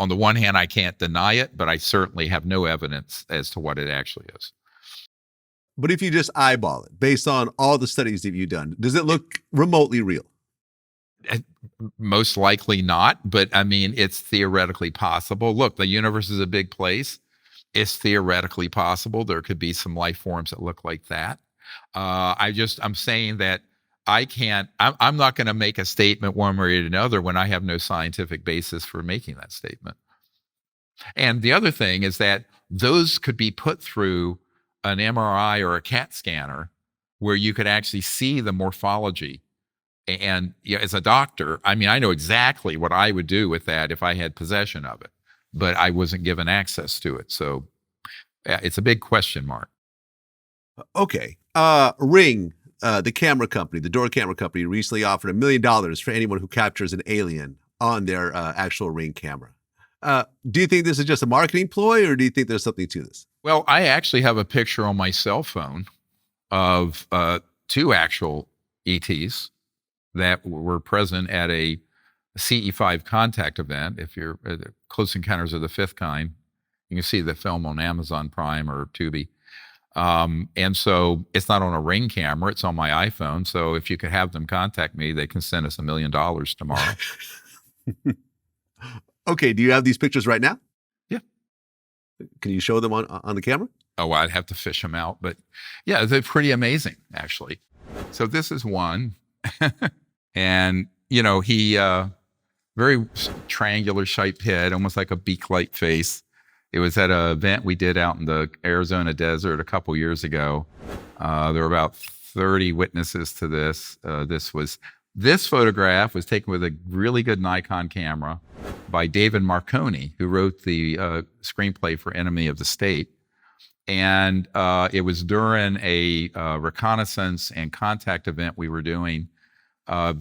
the one hand, I can't deny it, but I certainly have no evidence as to what it actually is. But if you just eyeball it, based on all the studies that you've done, does it look remotely real? Most likely not, but I mean, it's theoretically possible. Look, the universe is a big place. It's theoretically possible. There could be some life forms that look like that. I'm saying that I'm not going to make a statement one way or another when I have no scientific basis for making that statement. And the other thing is that those could be put through an MRI or a CAT scanner where you could actually see the morphology. And as a doctor, I mean, I know exactly what I would do with that if I had possession of it, but I wasn't given access to it. So it's a big question mark. Okay. Ring, the camera company, the door camera company, recently offered $1 million for anyone who captures an alien on their actual Ring camera. Do you think this is just a marketing ploy, or do you think there's something to this? Well, I actually have a picture on my cell phone of 2 actual ETs that were present at a CE5 contact event. If you're at Close Encounters of the Fifth Kind, you can see the film on Amazon Prime or Tubi. And so it's not on a Ring camera, it's on my iPhone. So if you could have them contact me, they can send us $1 million tomorrow. Okay. Do you have these pictures right now? Yeah. Can you show them on the camera? Oh, I'd have to fish them out, but yeah, they're pretty amazing, actually. So this is one. And, he, very triangular shaped head, almost like a beak-like face. It was at an event we did out in the Arizona desert a couple years ago. There were about 30 witnesses to this. This photograph was taken with a really good Nikon camera by David Marconi, who wrote the screenplay for Enemy of the State. And it was during a reconnaissance and contact event we were doing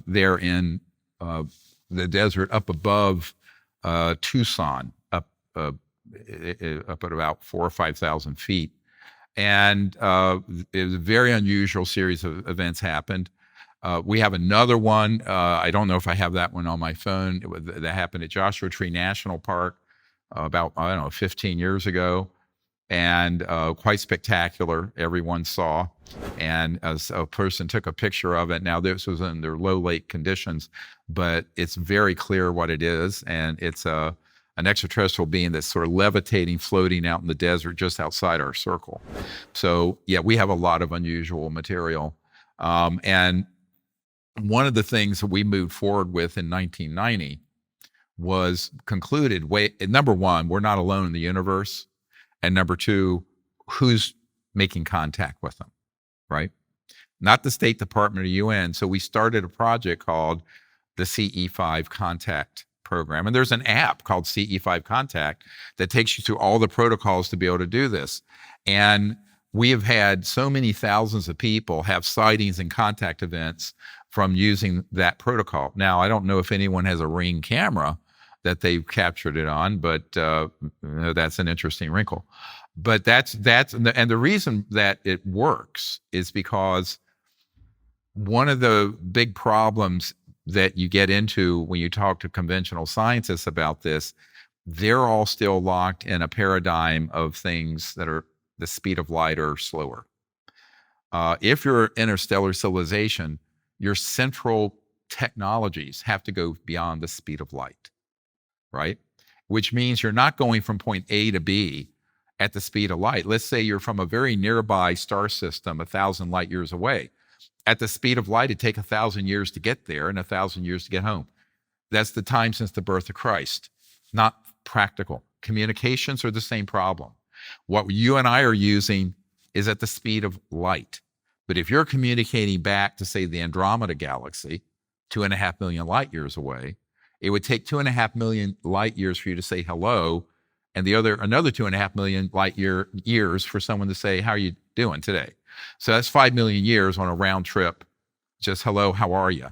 there in the desert up above Tucson, up at about 4,000 or 5,000 feet. And it was a very unusual series of events happened. We have another one. I don't know if I have that one on my phone. That happened at Joshua Tree National Park about, 15 years ago. And quite spectacular, everyone saw. And as a person took a picture of it. Now, this was under low light conditions, but it's very clear what it is. And it's an extraterrestrial being that's sort of levitating, floating out in the desert just outside our circle. So, yeah, we have a lot of unusual material. And one of the things that we moved forward with in 1990 was concluded, number one, we're not alone in the universe. And number two, who's making contact with them, right? Not the State Department or UN. So we started a project called the CE5 Contact Program. And there's an app called CE5 Contact that takes you through all the protocols to be able to do this. And we have had so many thousands of people have sightings and contact events from using that protocol. Now, I don't know if anyone has a Ring camera that they've captured it on, but that's an interesting wrinkle. But and the reason that it works is because one of the big problems that you get into when you talk to conventional scientists about this, they're all still locked in a paradigm of things that are the speed of light or slower. If you're interstellar civilization, your central technologies have to go beyond the speed of light, right? Which means you're not going from point A to B at the speed of light. Let's say you're from a very nearby star system, 1,000 light years away. At the speed of light, it'd take 1,000 years to get there and 1,000 years to get home. That's the time since the birth of Christ. Not practical. Communications are the same problem. What you and I are using is at the speed of light. But if you're communicating back to, say, the Andromeda galaxy, 2.5 million light years away, it would take 2.5 million light years for you to say hello, and another 2.5 million light years for someone to say, how are you doing today? So that's 5 million years on a round trip. Just hello, how are you?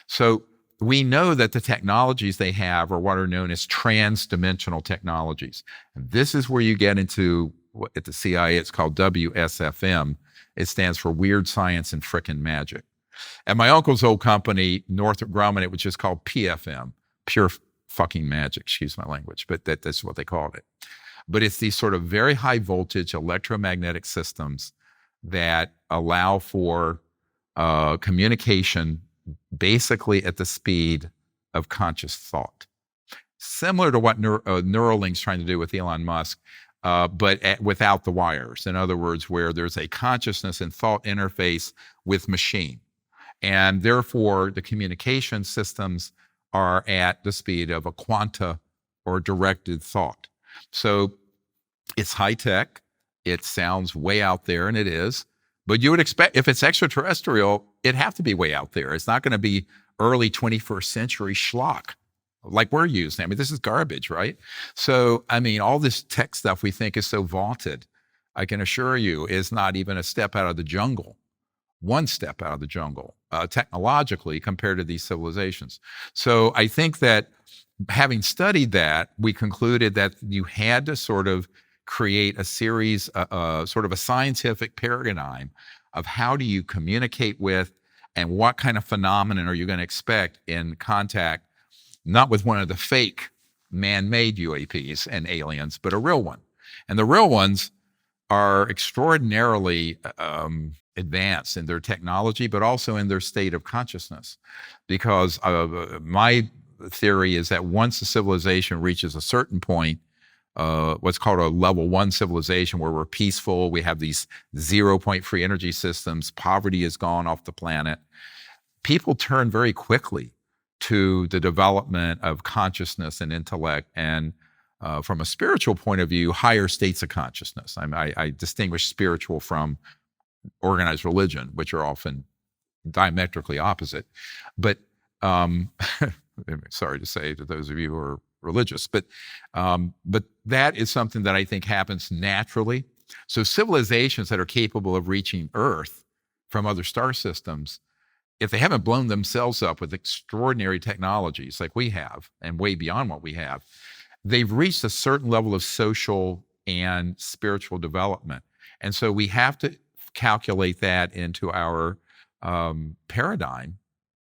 So we know that the technologies they have are what are known as trans-dimensional technologies. And this is where you get into, at the CIA, it's called WSFM. It stands for Weird Science and Frickin' Magic. At my uncle's old company, Northrop Grumman, it was just called PFM, Pure Fucking Magic, excuse my language, but that's what they called it. But it's these sort of very high voltage electromagnetic systems that allow for communication basically at the speed of conscious thought. Similar to what Neuralink's trying to do with Elon Musk, but without the wires. In other words, where there's a consciousness and thought interface with machine. And therefore, the communication systems are at the speed of a quanta or directed thought. So it's high tech. It sounds way out there, and it is. But you would expect, if it's extraterrestrial, it'd have to be way out there. It's not going to be early 21st century schlock like we're using. I mean, this is garbage, right? So, I mean, all this tech stuff we think is so vaunted, I can assure you, is not even a step out of the jungle. One step out of the jungle, technologically, compared to these civilizations. So I think that having studied that, we concluded that you had to sort of create a series, sort of a scientific paradigm of how do you communicate with and what kind of phenomenon are you going to expect in contact, not with one of the fake man-made UAPs and aliens, but a real one. And the real ones are extraordinarily advanced in their technology, but also in their state of consciousness. Because my theory is that once a civilization reaches a certain point, what's called a level 1 civilization, where we're peaceful, we have these 0 point free energy systems, poverty is gone off the planet, people turn very quickly to the development of consciousness and intellect, and from a spiritual point of view, higher states of consciousness. I distinguish spiritual from organized religion, which are often diametrically opposite. But sorry to say to those of you who are religious, but that is something that I think happens naturally. So civilizations that are capable of reaching Earth from other star systems, if they haven't blown themselves up with extraordinary technologies like we have, and way beyond what we have, they've reached a certain level of social and spiritual development. And so we have to calculate that into our paradigm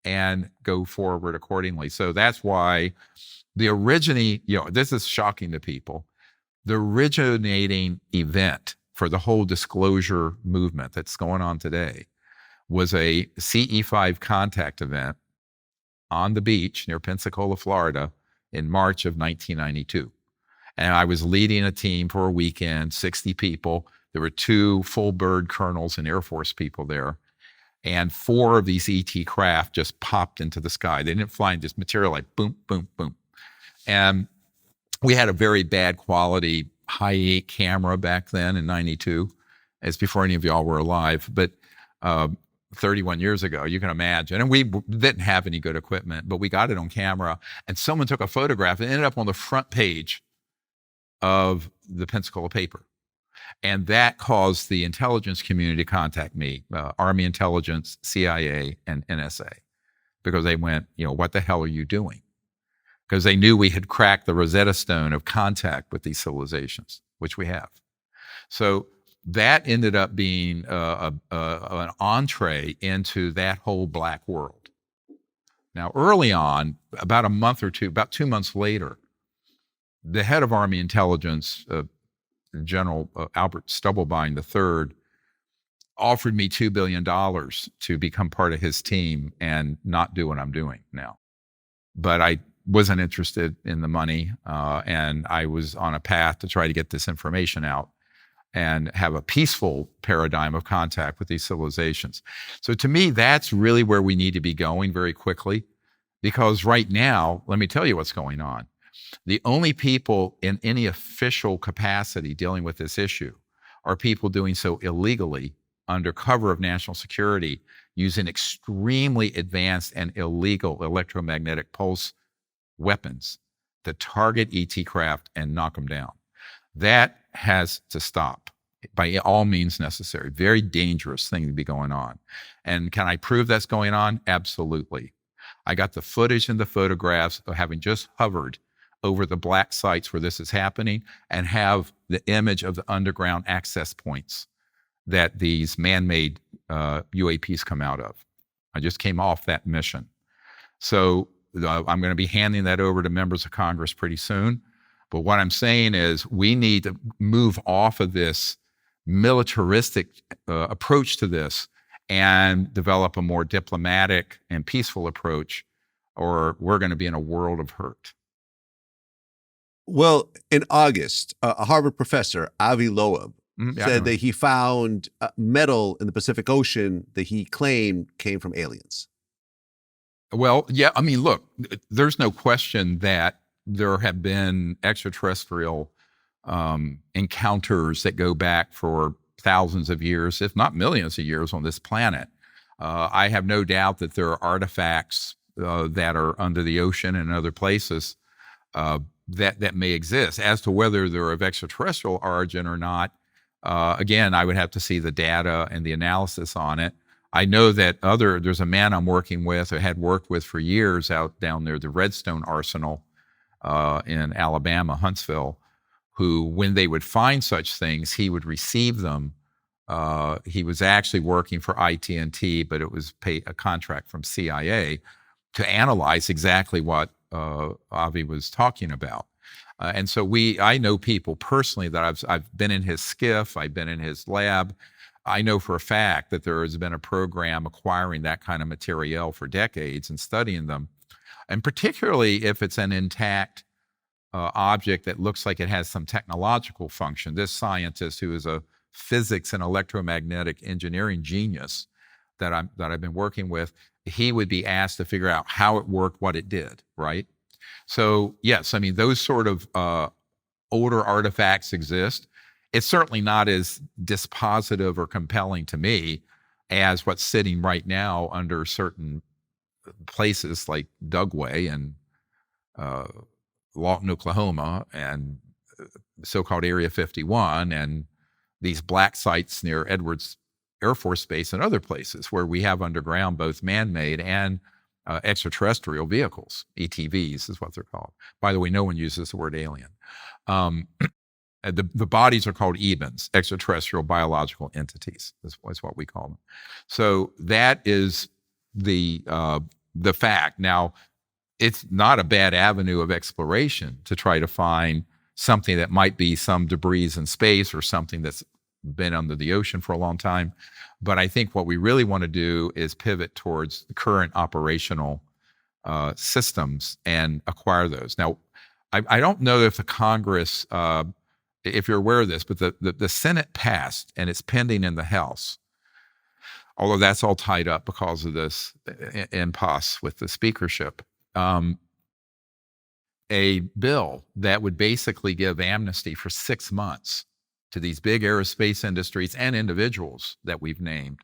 and go forward accordingly. So that's why this is shocking to people. The originating event for the whole disclosure movement that's going on today was a CE5 contact event on the beach near Pensacola, Florida in March of 1992. And I was leading a team for a weekend, 60 people. There were 2 full bird colonels and Air Force people there. And 4 of these ET craft just popped into the sky. They didn't fly in, just material like boom, boom, boom. And we had a very bad quality high-8 camera back then in 92. It's before any of y'all were alive, but 31 years ago, you can imagine. And we didn't have any good equipment, but we got it on camera. And someone took a photograph and ended up on the front page of the Pensacola paper. And that caused the intelligence community to contact me, Army intelligence, CIA, and NSA, because they went, what the hell are you doing? Because they knew we had cracked the Rosetta Stone of contact with these civilizations, which we have. So that ended up being an entree into that whole black world. Now, early on, about a month or two, about 2 months later, the head of Army intelligence, General Albert Stubblebine III, offered me $2 billion to become part of his team and not do what I'm doing now. But I wasn't interested in the money, and I was on a path to try to get this information out and have a peaceful paradigm of contact with these civilizations. So to me, that's really where we need to be going very quickly, because right now, let me tell you what's going on. The only people in any official capacity dealing with this issue are people doing so illegally under cover of national security, using extremely advanced and illegal electromagnetic pulse weapons to target ET craft and knock them down. That has to stop by all means necessary. Very dangerous thing to be going on. And can I prove that's going on? Absolutely. I got the footage and the photographs of having just hovered over the black sites where this is happening, and have the image of the underground access points that these man-made UAPs come out of. I just came off that mission. So I'm going to be handing that over to members of Congress pretty soon. But what I'm saying is we need to move off of this militaristic approach to this and develop a more diplomatic and peaceful approach, or we're going to be in a world of hurt. Well, in August, a Harvard professor, Avi Loeb, said that he found metal in the Pacific Ocean that he claimed came from aliens. Well, yeah, I mean, look, there's no question that there have been extraterrestrial encounters that go back for thousands of years, if not millions of years on this planet. I have no doubt that there are artifacts that are under the ocean and other places that may exist. As to whether they're of extraterrestrial origin or not, again, I would have to see the data and the analysis on it. I know that there's a man I'm working with, or had worked with for years out down there, the Redstone Arsenal in Alabama, Huntsville, who, when they would find such things, he would receive them. He was actually working for IT&T, but it was a contract from CIA to analyze exactly what Avi was talking about. And so I know people personally that I've been in his skiff, I've been in his lab. I know for a fact that there has been a program acquiring that kind of material for decades and studying them. And particularly if it's an intact object that looks like it has some technological function. This scientist, who is a physics and electromagnetic engineering genius that I've been working with, he would be asked to figure out how it worked, what it did, right? So yes, I mean, those sort of older artifacts exist. It's certainly not as dispositive or compelling to me as what's sitting right now under certain places like Dugway and Lawton, Oklahoma, and so-called Area 51, and these black sites near Edwards Air Force Base and other places where we have underground both man-made and extraterrestrial vehicles. ETVs is what they're called. By the way, no one uses the word alien. The bodies are called EBINs, extraterrestrial biological entities, is what we call them. So that is the fact. Now, it's not a bad avenue of exploration to try to find something that might be some debris in space or something that's been under the ocean for a long time. But I think what we really want to do is pivot towards the current operational systems and acquire those. Now, I don't know if the Congress, if you're aware of this, but the Senate passed, and it's pending in the House, although that's all tied up because of this impasse with the speakership. a bill that would basically give amnesty for 6 months to these big aerospace industries and individuals that we've named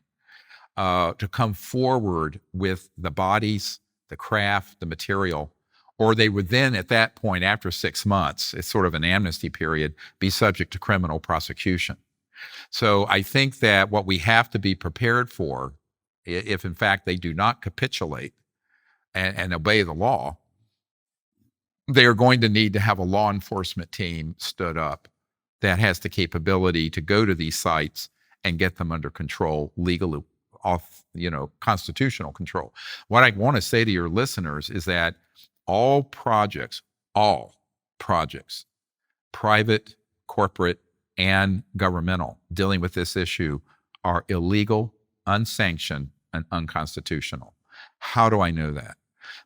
to come forward with the bodies, the craft, the material, or they would then, at that point, after 6 months, it's sort of an amnesty period, be subject to criminal prosecution. So I think that what we have to be prepared for, if in fact they do not capitulate and obey the law, they are going to need to have a law enforcement team stood up that has the capability to go to these sites and get them under control legally, off, constitutional control. What I want to say to your listeners is that all projects, private, corporate, and governmental, dealing with this issue are illegal, unsanctioned, and unconstitutional. How do I know that?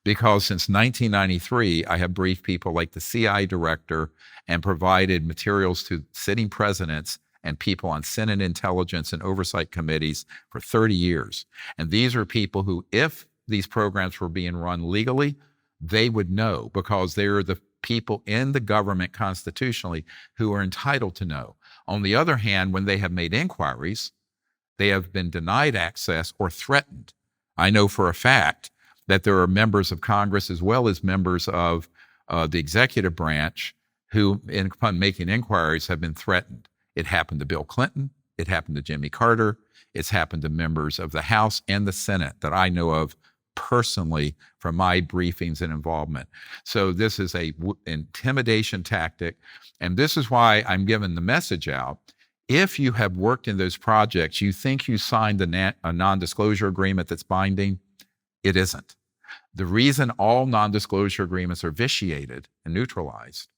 Because since 1993, I have briefed people like the CIA director and provided materials to sitting presidents and people on Senate intelligence and oversight committees for 30 years. And these are people who, if these programs were being run legally, they would know, because they're the people in the government constitutionally who are entitled to know. On the other hand, when they have made inquiries, they have been denied access or threatened. I know for a fact that there are members of Congress as well as members of the executive branch who, upon making inquiries, have been threatened. It happened to Bill Clinton. It happened to Jimmy Carter. It's happened to members of the House and the Senate that I know of personally from my briefings and involvement. So this is a intimidation tactic. And this is why I'm giving the message out. If you have worked in those projects, you think you signed a non-disclosure agreement that's binding, it isn't. The reason all non-disclosure agreements are vitiated and neutralized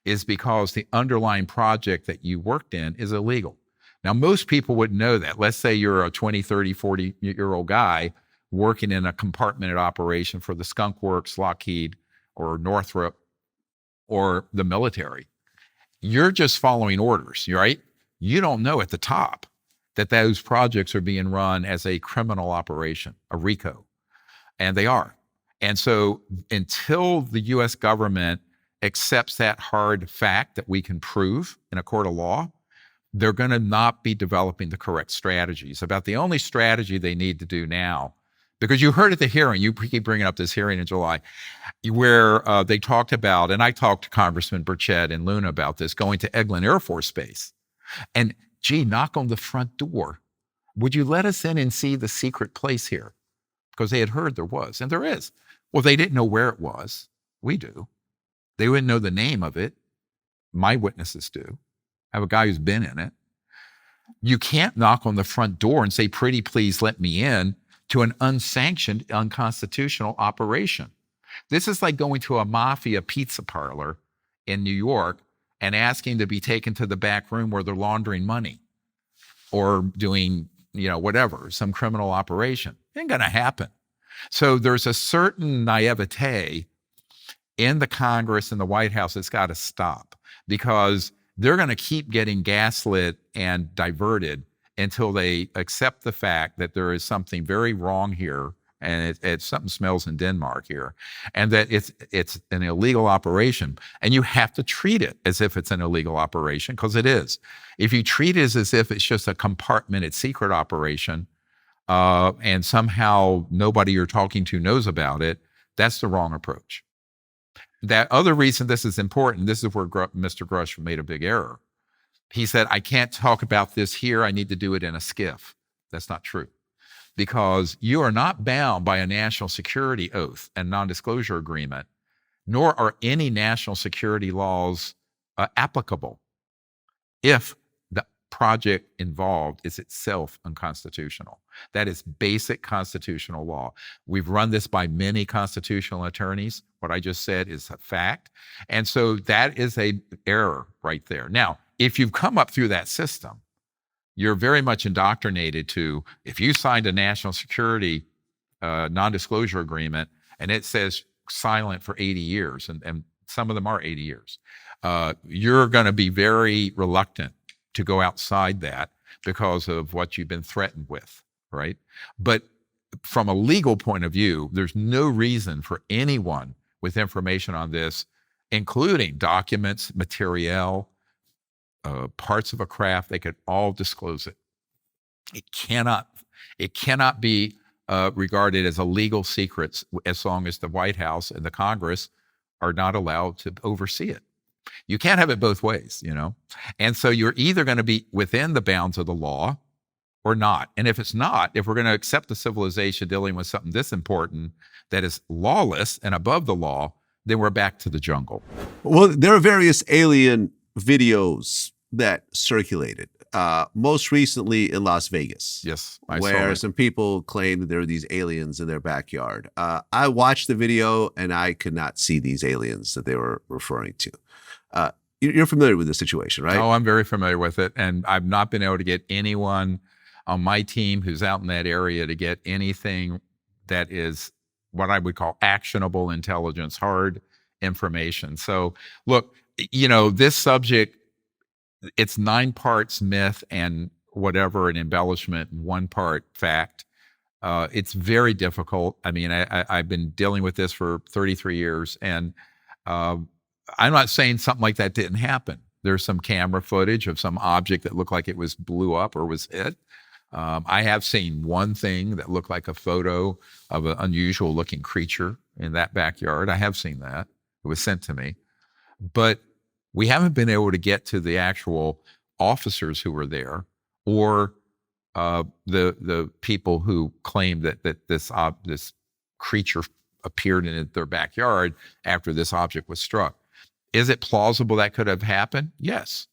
is because the underlying project that you worked in is illegal. Now, most people wouldn't know that. Let's say you're a 20, 30, 40-year-old guy working in a compartmented operation for the Skunk Works, Lockheed, or Northrop, or the military. You're just following orders, right? You don't know at the top that those projects are being run as a criminal operation, a RICO, and they are. And so until the U.S. government accepts that hard fact that we can prove in a court of law, they're going to not be developing the correct strategies. About the only strategy they need to do now, because you heard at the hearing, you keep bringing up this hearing in July, where they talked about, and I talked to Congressman Burchett and Luna about this, going to Eglin Air Force Base. And gee, knock on the front door. Would you let us in and see the secret place here? Because they had heard there was, and there is. Well, they didn't know where it was. We do. They wouldn't know the name of it. My witnesses do. I have a guy who's been in it. You can't knock on the front door and say, pretty please let me in, to an unsanctioned, unconstitutional operation. This is like going to a mafia pizza parlor in New York and asking to be taken to the back room where they're laundering money or doing, whatever, some criminal operation. Ain't gonna happen. So there's a certain naivete in the Congress and the White House that's got to stop, because they're going to keep getting gaslit and diverted until they accept the fact that there is something very wrong here, and it's something smells in Denmark here, and that it's an illegal operation. And you have to treat it as if it's an illegal operation, because it is. If you treat it as if it's just a compartmented secret operation, and somehow nobody you're talking to knows about it, that's the wrong approach. That other reason this is important, this is where Mr. Grush made a big error. He said, I can't talk about this here, I need to do it in a skiff. That's not true. Because you are not bound by a national security oath and non-disclosure agreement, nor are any national security laws applicable if the project involved is itself unconstitutional. That is basic constitutional law. We've run this by many constitutional attorneys. What I just said is a fact. And so that is an error right there. Now, if you've come up through that system, you're very much indoctrinated to, if you signed a national security non-disclosure agreement and it says silent for 80 years, and some of them are 80 years, you're going to be very reluctant to go outside that because of what you've been threatened with, right? But from a legal point of view, there's no reason for anyone with information on this including documents, materiel, parts of a craft. They could all disclose it. It cannot be regarded as a legal secret as long as the White House and the Congress are not allowed to oversee it. You can't have it both ways, you know? And so you're either going to be within the bounds of the law or not. And if it's not, if we're going to accept the civilization dealing with something this important that is lawless and above the law, then we're back to the jungle. Well, there are various alien videos that circulated, most recently in Las Vegas. Yes, I saw where that. some people claim that there are these aliens in their backyard. I watched the video and I could not see these aliens that they were referring to. You're familiar with the situation, right? Oh, I'm very familiar with it. And I've not been able to get anyone on my team who's out in that area to get anything that is what I would call actionable intelligence, hard information. So look, you know, this subject, it's 9 parts myth and whatever, an embellishment, 1 part fact. It's very difficult. I mean, I've been dealing with this for 33 years, and I'm not saying something like that didn't happen. There's some camera footage of some object that looked like it was blew up or was hit. I have seen one thing that looked like a photo of an unusual looking creature in that backyard. I have seen that. It was sent to me. But we haven't been able to get to the actual officers who were there or the people who claimed that this creature appeared in their backyard after this object was struck. Is it plausible that could have happened? Yes,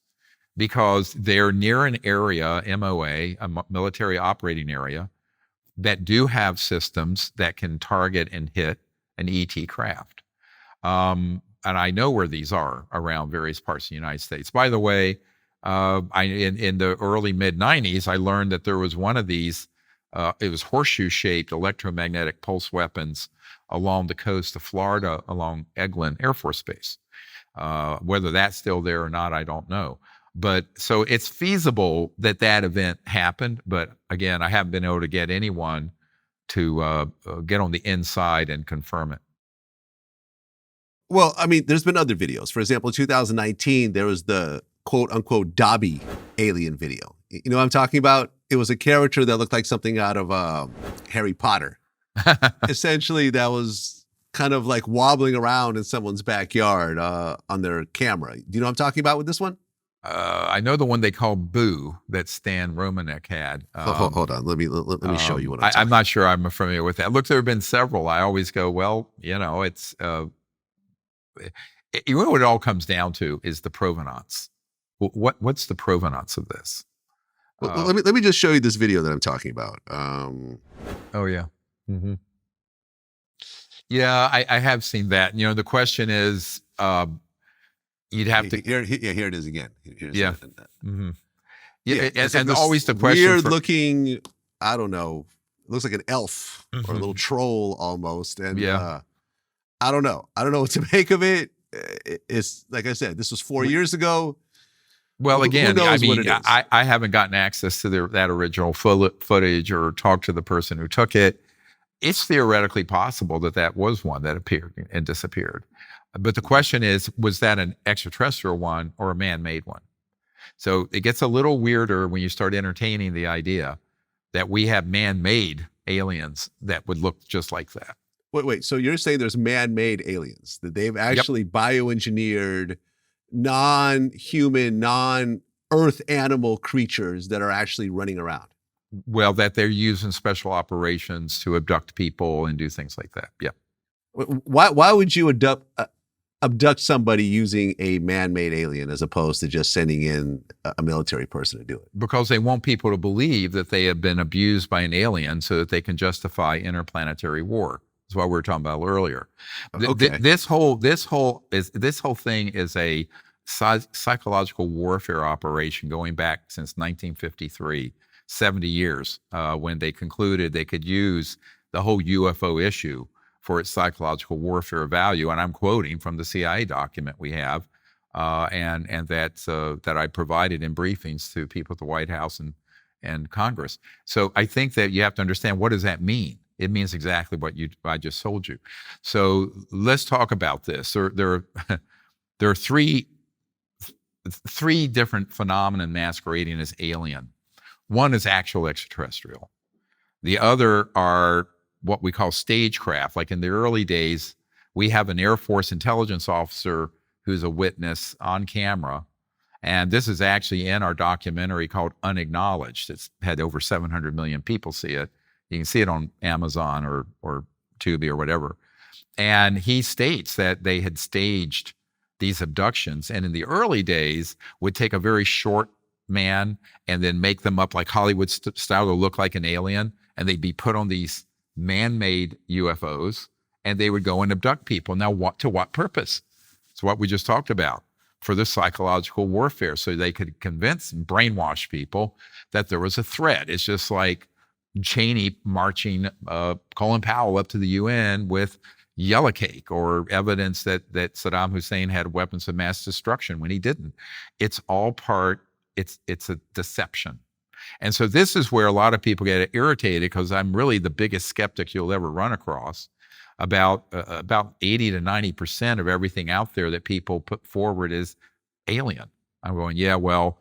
because they're near an area, MOA, a military operating area, that do have systems that can target and hit an ET craft. And I know where these are around various parts of the United States. By the way, in the early mid-90s, I learned that there was one of these, it was horseshoe-shaped electromagnetic pulse weapons along the coast of Florida, along Eglin Air Force Base. Whether that's still there or not, I don't know. But so it's feasible that that event happened. But again, I haven't been able to get anyone to get on the inside and confirm it. Well, I mean, there's been other videos. For example, in 2019, there was the quote unquote Dobby alien video. You know what I'm talking about? It was a character that looked like something out of Harry Potter. Essentially, that was kind of like wobbling around in someone's backyard on their camera. Do you know what I'm talking about with this one? I know the one they call Boo that Stan Romanek had. Hold on. Let me show you what I'm not sure I'm familiar with that. Look, there have been several. I always go, well, you know, it's you know what it all comes down to is the provenance. What's the provenance of this? Well, let me just show you this video that I'm talking about. Oh yeah. Mm-hmm. Yeah, I have seen that. You know, the question is, you'd have to. Here it is again. Yeah. Mm-hmm. Yeah, it's and like always the question. Weird looking. I don't know. It looks like an elf or a little troll almost. And yeah, I don't know. I don't know what to make of it. It's like I said, this was 4 years ago. Well, again, who knows I mean, what it is? I haven't gotten access to that original footage or talked to the person who took it. It's theoretically possible that was one that appeared and disappeared. But the question is, was that an extraterrestrial one or a man-made one? So it gets a little weirder when you start entertaining the idea that we have man-made aliens that would look just like that. Wait. So you're saying there's man-made aliens, that they've actually bioengineered non-human, non-earth animal creatures that are actually running around? Well, that they're using special operations to abduct people and do things like that. Yeah. Why would you abduct somebody using a man-made alien as opposed to just sending in a military person to do it? Because they want people to believe that they have been abused by an alien so that they can justify interplanetary war. That's what we were talking about earlier. Okay. This whole thing is a psychological warfare operation going back since 1953, 70 years, when they concluded they could use the whole UFO issue for its psychological warfare value. And I'm quoting from the CIA document we have, and that I provided in briefings to people at the White House and Congress. So I think that you have to understand, what does that mean? It means exactly what I just told you. So let's talk about this. There are three different phenomena masquerading as alien. One is actual extraterrestrial. The other are what we call stagecraft. Like in the early days, we have an Air Force intelligence officer who's a witness on camera. And this is actually in our documentary called Unacknowledged. It's had over 700 million people see it. You can see it on Amazon or Tubi or whatever. And he states that they had staged these abductions, and in the early days would take a very short man and then make them up like Hollywood style to look like an alien, and they'd be put on these man-made UFOs, and they would go and abduct people. Now, to what purpose? It's what we just talked about, for the psychological warfare, so they could convince and brainwash people that there was a threat. It's just like Cheney marching Colin Powell up to the UN with yellow cake or evidence that Saddam Hussein had weapons of mass destruction when he didn't. It's all part, it's a deception. And so this is where a lot of people get irritated, because I'm really the biggest skeptic you'll ever run across. About 80 to 90% of everything out there that people put forward is alien. I'm going, yeah, well,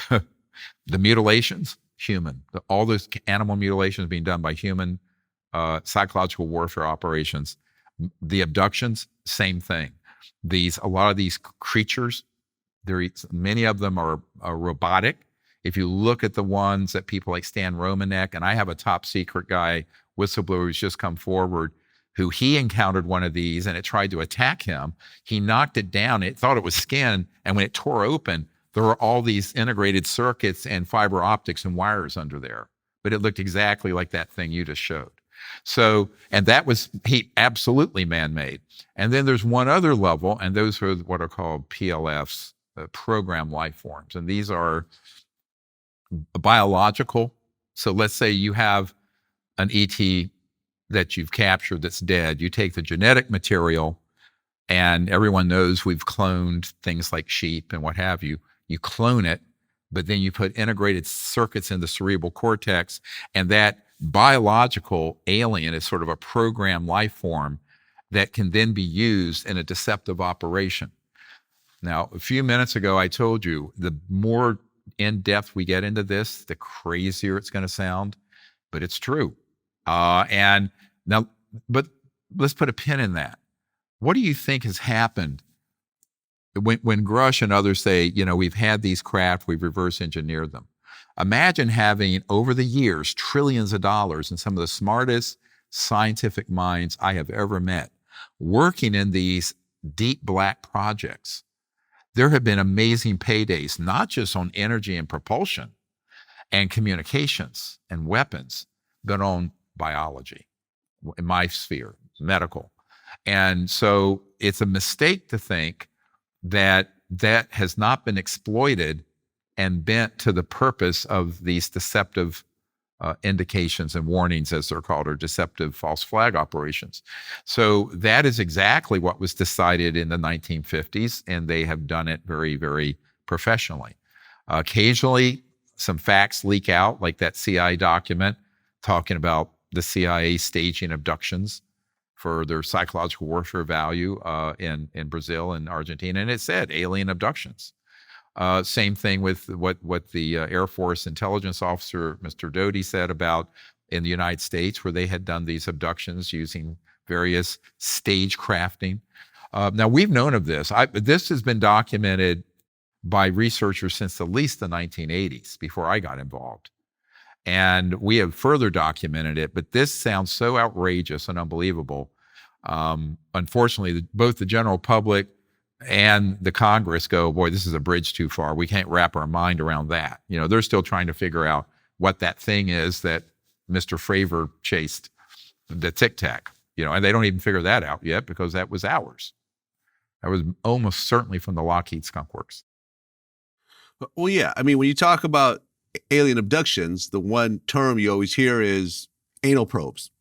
the mutilations, human. All those animal mutilations being done by human psychological warfare operations. The abductions, same thing. A lot of these creatures, many of them are robotic. If you look at the ones that people like Stan Romanek, and I have a top secret guy, whistleblower, who's just come forward, who he encountered one of these and it tried to attack him. He knocked it down. It thought it was skin. And when it tore open, there were all these integrated circuits and fiber optics and wires under there. But it looked exactly like that thing you just showed. So, and that was absolutely man-made. And then there's one other level, and those are what are called PLFs, program life forms. And these are biological. So let's say you have an ET that you've captured that's dead. You take the genetic material, and everyone knows we've cloned things like sheep and what have you. You clone it, but then you put integrated circuits in the cerebral cortex, and that biological alien is sort of a program life form that can then be used in a deceptive operation. Now, a few minutes ago, I told you the more in depth we get into this, the crazier it's going to sound, but it's true. And now, but let's put a pin in that. What do you think has happened when Grush and others say, we've had these craft, we've reverse engineered them? Imagine having, over the years, trillions of dollars and some of the smartest scientific minds I have ever met working in these deep black projects. There have been amazing paydays, not just on energy and propulsion and communications and weapons, but on biology, in my sphere, medical. And so it's a mistake to think that has not been exploited and bent to the purpose of these deceptive indications and warnings, as they're called, or deceptive false flag operations. So that is exactly what was decided in the 1950s, and they have done it very, very professionally. Occasionally, some facts leak out, like that CIA document talking about the CIA staging abductions for their psychological warfare value in Brazil and Argentina, and it said alien abductions. Same thing with what the Air Force intelligence officer, Mr. Doty, said about in the United States, where they had done these abductions using various stage crafting. Now, we've known of this. This has been documented by researchers since at least the 1980s, before I got involved. And we have further documented it, but this sounds so outrageous and unbelievable. Unfortunately, both the general public and the Congress go, boy, this is a bridge too far. We can't wrap our mind around that. They're still trying to figure out what that thing is that Mr. Fravor chased, the Tic Tac, and they don't even figure that out yet, because that was ours. That was almost certainly from the Lockheed Skunk Works. Well, yeah. I mean, when you talk about alien abductions, the one term you always hear is anal probes,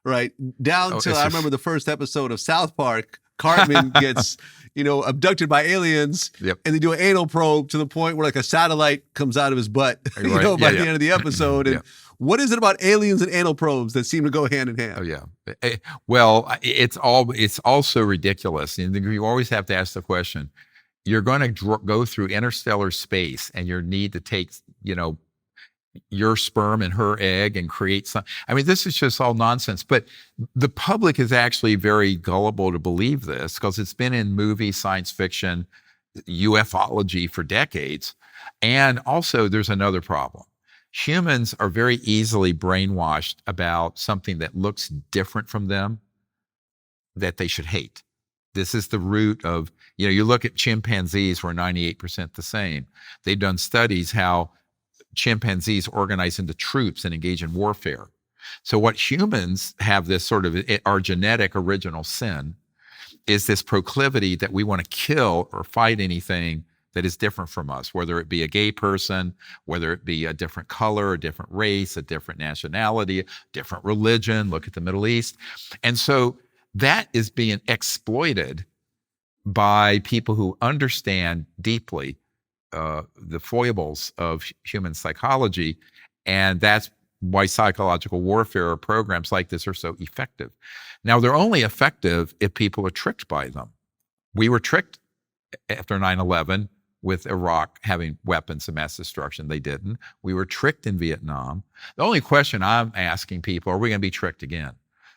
right? Down to, I remember the first episode of South Park, Cartman gets, abducted by aliens, yep. And they do an anal probe to the point where like a satellite comes out of his butt, right. By the end of the episode. And what is it about aliens and anal probes that seem to go hand in hand? Oh yeah. Well, it's also ridiculous. And you always have to ask the question, you're going to go through interstellar space, and you need to take, your sperm and her egg and create some. I mean, this is just all nonsense. But the public is actually very gullible to believe this because it's been in movie, science fiction, ufology for decades. And also, there's another problem. Humans are very easily brainwashed about something that looks different from them that they should hate. This is the root of, you look at chimpanzees, we're 98% the same. They've done studies how chimpanzees organize into troops and engage in warfare. So what humans have, this sort of our genetic original sin, is this proclivity that we want to kill or fight anything that is different from us, whether it be a gay person, whether it be a different color, a different race, a different nationality, a different religion. Look at the Middle East. And so that is being exploited by people who understand deeply the foibles of human psychology. And that's why psychological warfare programs like this are so effective. Now, they're only effective if people are tricked by them. We were tricked after 9/11 with Iraq having weapons of mass destruction. They didn't. We were tricked in Vietnam. The only question I'm asking people, are we going to be tricked again?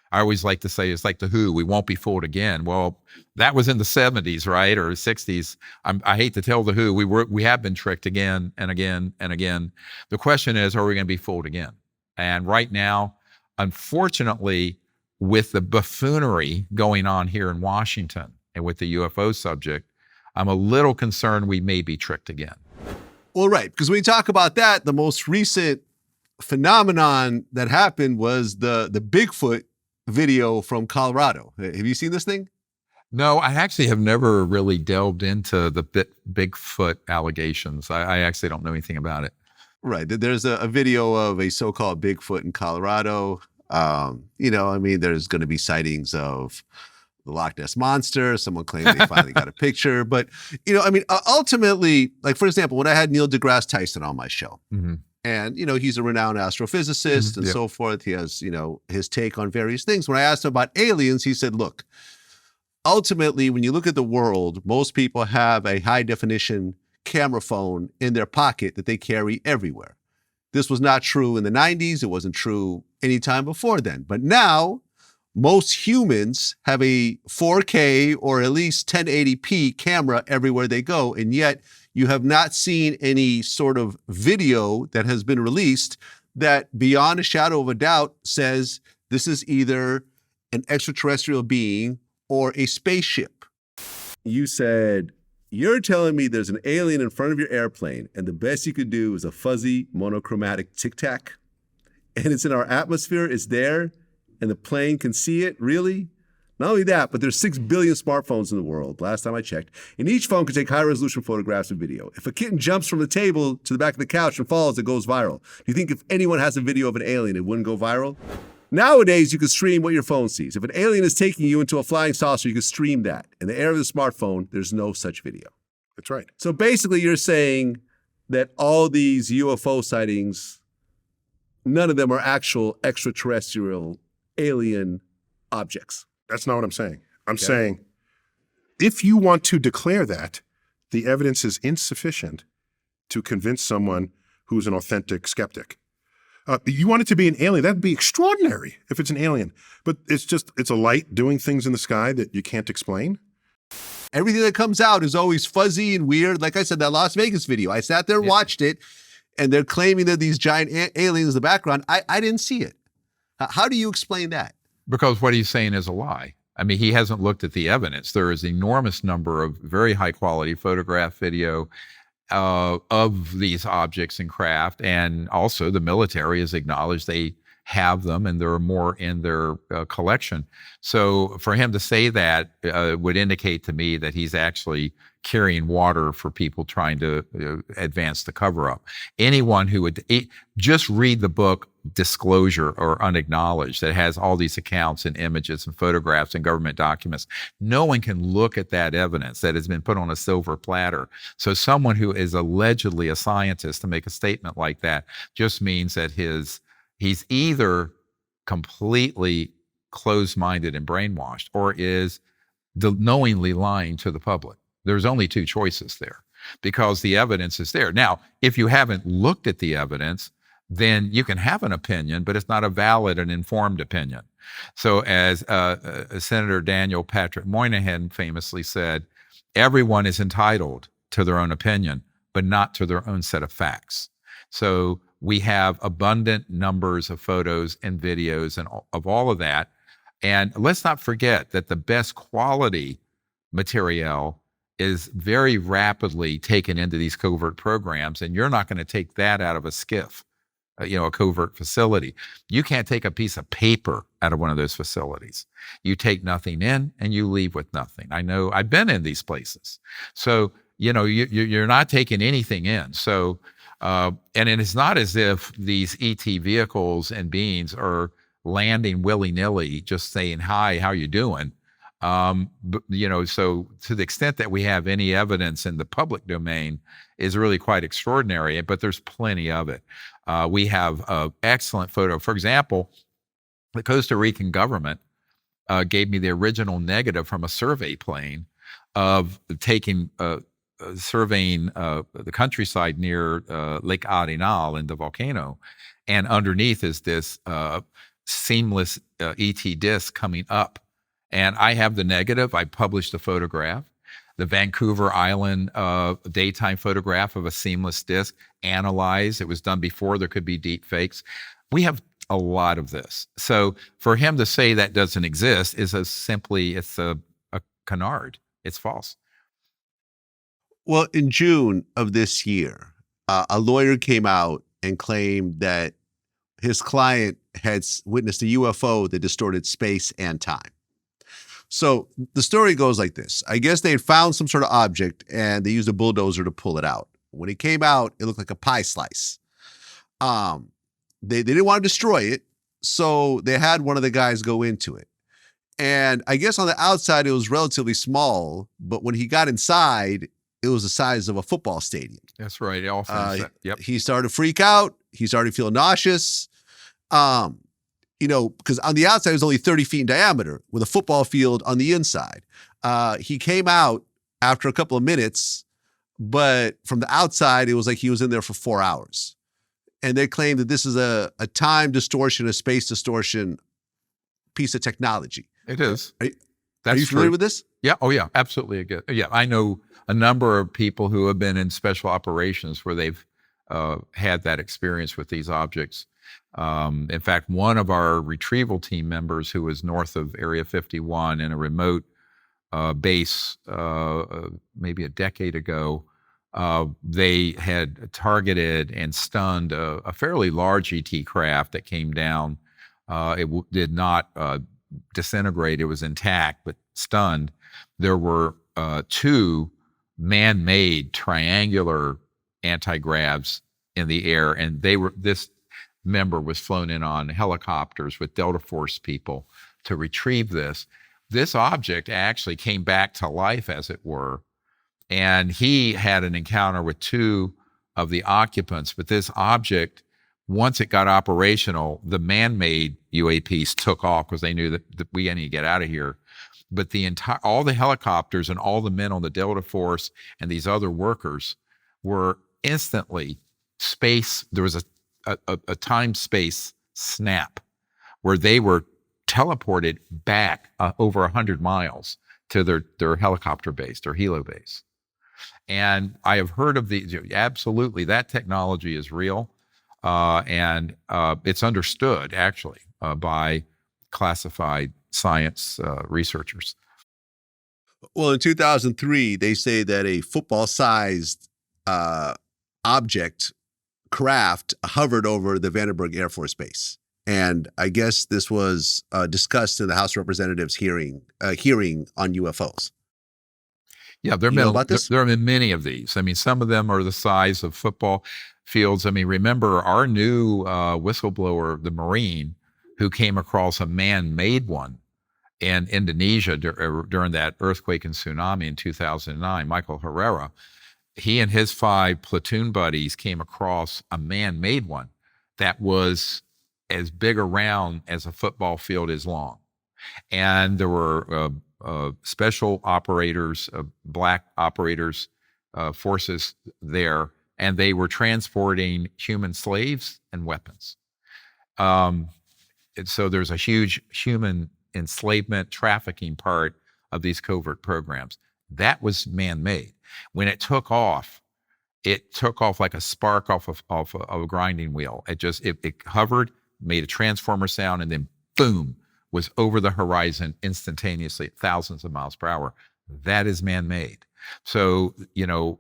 I always like to say, it's like the Who, we won't be fooled again. Well, that was in the 70s, right? Or 60s. I hate to tell the Who, we have been tricked again and again and again. The question is, are we going to be fooled again? And right now, unfortunately, with the buffoonery going on here in Washington and with the UFO subject, I'm a little concerned we may be tricked again. Well, right, because when you talk about that, the most recent phenomenon that happened was the Bigfoot video from Colorado. Have you seen this thing? No, I actually have never really delved into the Bigfoot allegations. I actually don't know anything about it. Right. There's a video of a so-called Bigfoot in Colorado. There's going to be sightings of the Loch Ness Monster. Someone claimed they finally got a picture. But, ultimately, like, for example, when I had Neil deGrasse Tyson on my show, mm-hmm. and, he's a renowned astrophysicist and so forth. He has, his take on various things. When I asked him about aliens, he said, look, ultimately, when you look at the world, most people have a high definition camera phone in their pocket that they carry everywhere. This was not true in the 90s. It wasn't true any time before then. But now, most humans have a 4K or at least 1080p camera everywhere they go. And yet, you have not seen any sort of video that has been released that, beyond a shadow of a doubt, says this is either an extraterrestrial being or a spaceship. You said, you're telling me there's an alien in front of your airplane and the best you could do is a fuzzy monochromatic tic-tac? And it's in our atmosphere, it's there, and the plane can see it? Really? Not only that, but there's 6 billion smartphones in the world, last time I checked, and each phone can take high-resolution photographs and video. If a kitten jumps from the table to the back of the couch and falls, it goes viral. Do you think if anyone has a video of an alien, it wouldn't go viral? Nowadays, you can stream what your phone sees. If an alien is taking you into a flying saucer, you can stream that. In the era of the smartphone, there's no such video. That's right. So basically, you're saying that all these UFO sightings, none of them are actual extraterrestrial alien objects. That's not what I'm saying. I'm saying if you want to declare that, the evidence is insufficient to convince someone who's an authentic skeptic. You want it to be an alien, that'd be extraordinary if it's an alien. But it's a light doing things in the sky that you can't explain. Everything that comes out is always fuzzy and weird. Like I said, that Las Vegas video, I sat there and watched it, and they're claiming that these giant aliens in the background. I didn't see it. How do you explain that? Because what he's saying is a lie. I mean, he hasn't looked at the evidence. There is an enormous number of very high quality photograph, video of these objects and craft. And also the military has acknowledged they have them and there are more in their collection. So for him to say that would indicate to me that he's actually carrying water for people trying to advance the cover-up. Anyone who would just read the book Disclosure or Unacknowledged that has all these accounts and images and photographs and government documents, no one can look at that evidence that has been put on a silver platter. So someone who is allegedly a scientist to make a statement like that just means that he's either completely closed-minded and brainwashed or is knowingly lying to the public. There's only two choices there because the evidence is there. Now, if you haven't looked at the evidence, then you can have an opinion, but it's not a valid and informed opinion. So as Senator Daniel Patrick Moynihan famously said, everyone is entitled to their own opinion, but not to their own set of facts. So we have abundant numbers of photos and videos and of all of that. And let's not forget that the best quality material is very rapidly taken into these covert programs, and you're not going to take that out of a SCIF, a covert facility. You can't take a piece of paper out of one of those facilities. You take nothing in and you leave with nothing. I know I've been in these places. So, you're not taking anything in. So, and it's not as if these ET vehicles and beings are landing willy-nilly, just saying, hi, how you doing? So to the extent that we have any evidence in the public domain is really quite extraordinary, but there's plenty of it. We have an excellent photo. For example, the Costa Rican government gave me the original negative from a survey plane of surveying the countryside near Lake Arenal in the volcano. And underneath is this seamless ET disc coming up. And I have the negative. I published the photograph. The Vancouver Island daytime photograph of a seamless disc, analyzed. It was done before there could be deep fakes. We have a lot of this. So for him to say that doesn't exist is it's a canard. It's false. Well, in June of this year, a lawyer came out and claimed that his client had witnessed a UFO that distorted space and time. So the story goes like this. I guess they had found some sort of object and they used a bulldozer to pull it out. When it came out, it looked like a pie slice. They didn't want to destroy it, so they had one of the guys go into it. And I guess on the outside, it was relatively small, but when he got inside, it was the size of a football stadium. That's right. Yep. He started to freak out. He started to feel nauseous. Because on the outside, it was only 30 feet in diameter with a football field on the inside. He came out after a couple of minutes, but from the outside, it was like he was in there for 4 hours. And they claim that this is a time distortion, a space distortion piece of technology. It is. Are you familiar with this? Yeah. Oh, yeah. Absolutely. Yeah. I know a number of people who have been in special operations where they've had that experience with these objects. In fact, one of our retrieval team members who was north of Area 51 in a remote base maybe a decade ago, they had targeted and stunned a fairly large ET craft that came down. It did not disintegrate. It was intact, but stunned. There were two man-made triangular anti-gravs in the air, and this member was flown in on helicopters with Delta Force people to retrieve this. This object actually came back to life, as it were, and he had an encounter with two of the occupants. But this object, once it got operational, the man-made UAPs took off because they knew that we need to get out of here. But all the helicopters and all the men on the Delta Force and these other workers were instantly there was a time-space snap where they were teleported back over 100 miles to their helicopter base, their helo base. And I have heard of absolutely, that technology is real, and it's understood, actually, by classified science researchers. Well, in 2003, they say that a football-sized craft hovered over the Vandenberg Air Force Base. And I guess this was discussed in the House of Representatives hearing on UFOs. Yeah, there have been many of these. I mean, some of them are the size of football fields. I mean, remember our new whistleblower, the Marine, who came across a man-made one in Indonesia during that earthquake and tsunami in 2009, Michael Herrera. He and his 5 platoon buddies came across a man-made one that was as big around as a football field is long. And there were special operators, black operators, forces there, and they were transporting human slaves and weapons. And so there's a huge human enslavement trafficking part of these covert programs. That was man-made. When it took off like a spark off of a grinding wheel. It hovered, made a transformer sound, and then boom, was over the horizon instantaneously at thousands of miles per hour. That is man-made. So,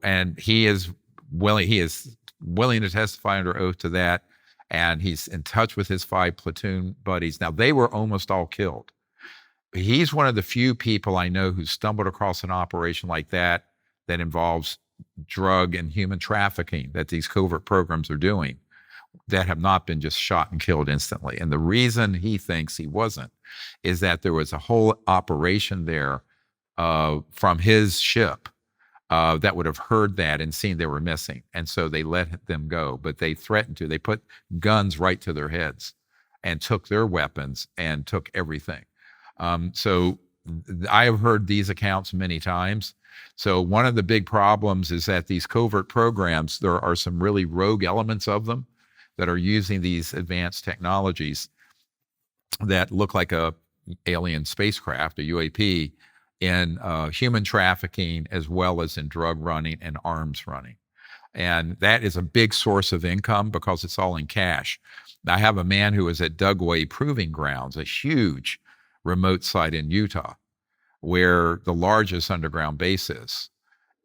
and he is willing to testify under oath to that. And he's in touch with his 5 platoon buddies. Now, they were almost all killed. He's one of the few people I know who stumbled across an operation like that involves drug and human trafficking that these covert programs are doing, that have not been just shot and killed instantly. And the reason he thinks he wasn't is that there was a whole operation there from his ship that would have heard that and seen they were missing. And so they let them go, but they threatened to. They put guns right to their heads and took their weapons and took everything. So I have heard these accounts many times. So one of the big problems is that these covert programs, there are some really rogue elements of them that are using these advanced technologies that look like a alien spacecraft, a UAP, in human trafficking as well as in drug running and arms running. And that is a big source of income because it's all in cash. I have a man who was at Dugway Proving Grounds, a huge remote site in Utah, where the largest underground base is.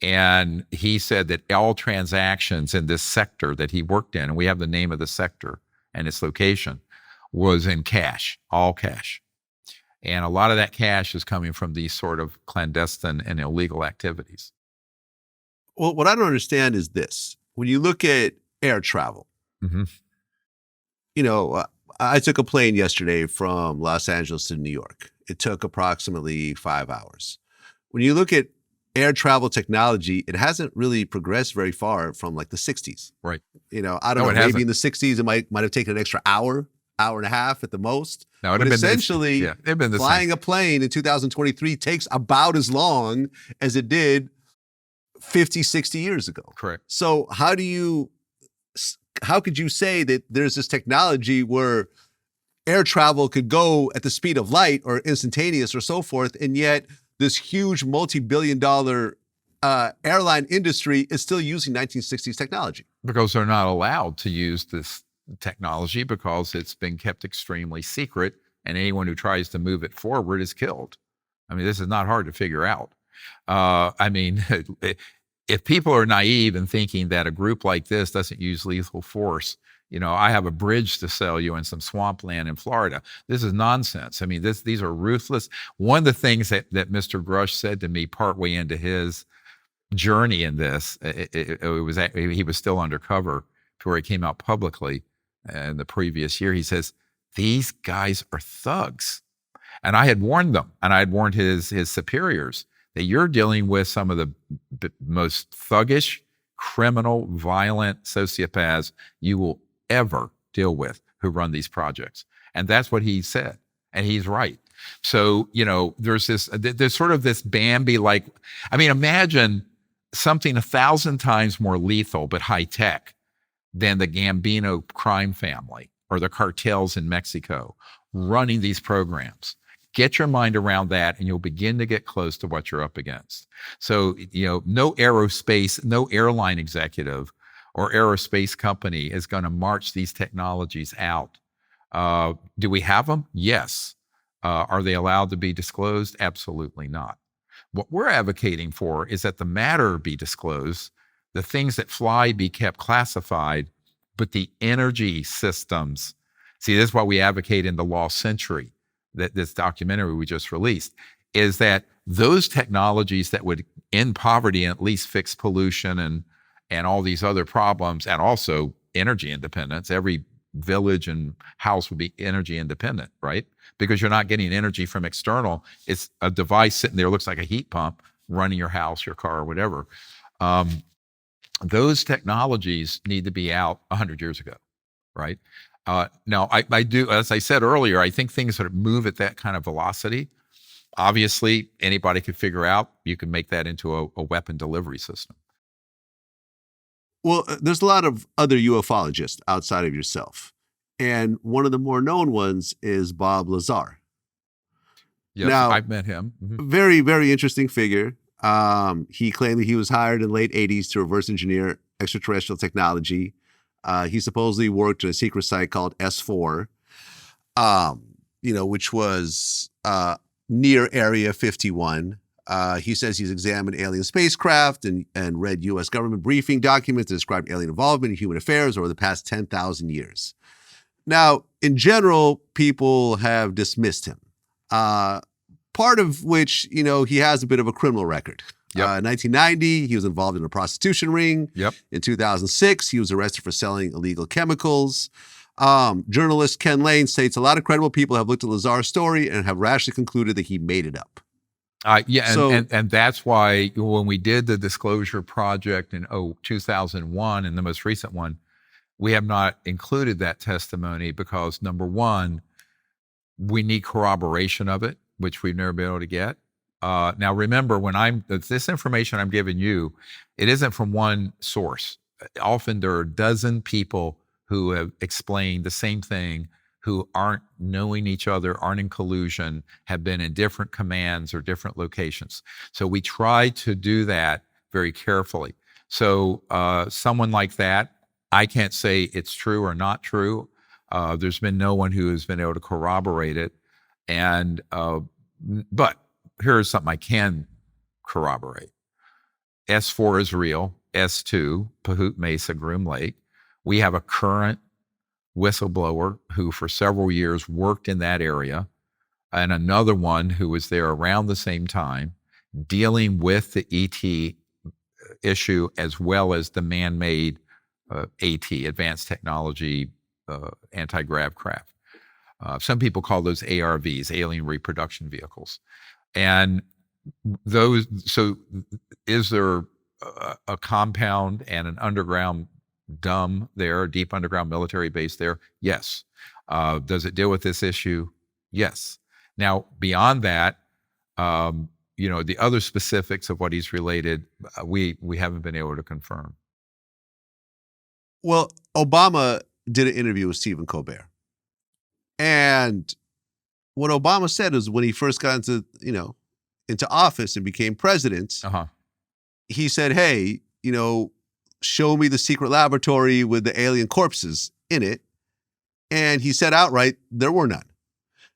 And he said that all transactions in this sector that he worked in, and we have the name of the sector and its location, was in cash, all cash. And a lot of that cash is coming from these sort of clandestine and illegal activities. Well, what I don't understand is this. When you look at air travel, Mm-hmm. I took a plane yesterday from Los Angeles to New York. It took approximately 5 hours. When you look at air travel technology, it hasn't really progressed very far from like the 60s. Right. I don't No, know, it maybe hasn't. in the 60s, it might have taken an extra hour and a half at the most. No, But essentially, it'd been the flying same. a plane in 2023 takes about as long as it did 50, 60 years ago. Correct. So how could you say that there's this technology where air travel could go at the speed of light or instantaneous or so forth, and yet this huge multi-billion-dollar airline industry is still using 1960s technology? Because they're not allowed to use this technology because it's been kept extremely secret, and anyone who tries to move it forward is killed. I mean, this is not hard to figure out. If people are naive and thinking that a group like this doesn't use lethal force, I have a bridge to sell you in some swampland in Florida. This is nonsense. I mean, these are ruthless. One of the things that Mr. Grush said to me partway into his journey in this, he was still undercover before he came out publicly in the previous year. He says, these guys are thugs. And I had warned them, and I had warned his superiors that you're dealing with some of the most thuggish, criminal, violent sociopaths you will ever deal with who run these projects. And that's what he said. And he's right. So, there's sort of this Bambi-like, imagine something 1,000 times more lethal but high tech than the Gambino crime family or the cartels in Mexico running these programs. Get your mind around that and you'll begin to get close to what you're up against. So, no airline executive or aerospace company is going to march these technologies out. Do we have them? Yes. Are they allowed to be disclosed? Absolutely not. What we're advocating for is that the matter be disclosed, the things that fly be kept classified, but the energy systems. See, this is what we advocate in The Lost Century, that this documentary we just released, is that those technologies that would end poverty and at least fix pollution and all these other problems, and also energy independence. Every village and house would be energy independent, right? Because you're not getting energy from external. It's a device sitting there, looks like a heat pump, running your house, your car, or whatever. Those technologies need to be out 100 years ago, right? Now, I do, as I said earlier, I think things that move at that kind of velocity obviously anybody could figure out, you can make that into a weapon delivery system. Well, there's a lot of other ufologists outside of yourself. And one of the more known ones is Bob Lazar. Yes, Now, I've met him. Mhm. Very, very interesting figure. He claimed that he was hired in the late 80s to reverse engineer extraterrestrial technology. He supposedly worked at a secret site called S4, which was near Area 51. He says he's examined alien spacecraft and read U.S. government briefing documents that describe alien involvement in human affairs over the past 10,000 years. Now, in general, people have dismissed him. Part of which, he has a bit of a criminal record. Yep. In 1990, he was involved in a prostitution ring. Yep. In 2006, he was arrested for selling illegal chemicals. Journalist Ken Lane states a lot of credible people have looked at Lazar's story and have rashly concluded that he made it up. And that's why when we did the disclosure project in 2001 and the most recent one, we have not included that testimony because, number one, we need corroboration of it, which we've never been able to get. Now, remember, this information I'm giving you, it isn't from one source. Often there are a dozen people who have explained the same thing, who aren't knowing each other, aren't in collusion, have been in different commands or different locations. So we try to do that very carefully. So someone like that, I can't say it's true or not true. There's been no one who has been able to corroborate it. But here's something I can corroborate. S4 is real. S2, Pahut Mesa, Groom Lake. We have a current whistleblower who for several years worked in that area, and another one who was there around the same time dealing with the ET issue as well as the man-made AT, advanced technology, anti-grav craft. Some people call those ARVs, alien reproduction vehicles. And so is there a compound and an underground DUM there, deep underground military base there? Yes. Does it deal with this issue? Yes. Now, beyond that, the other specifics of what he's related, we haven't been able to confirm. Well, Obama did an interview with Stephen Colbert. And what Obama said is when he first got into office and became president, he said, hey, show me the secret laboratory with the alien corpses in it. And he said outright, there were none.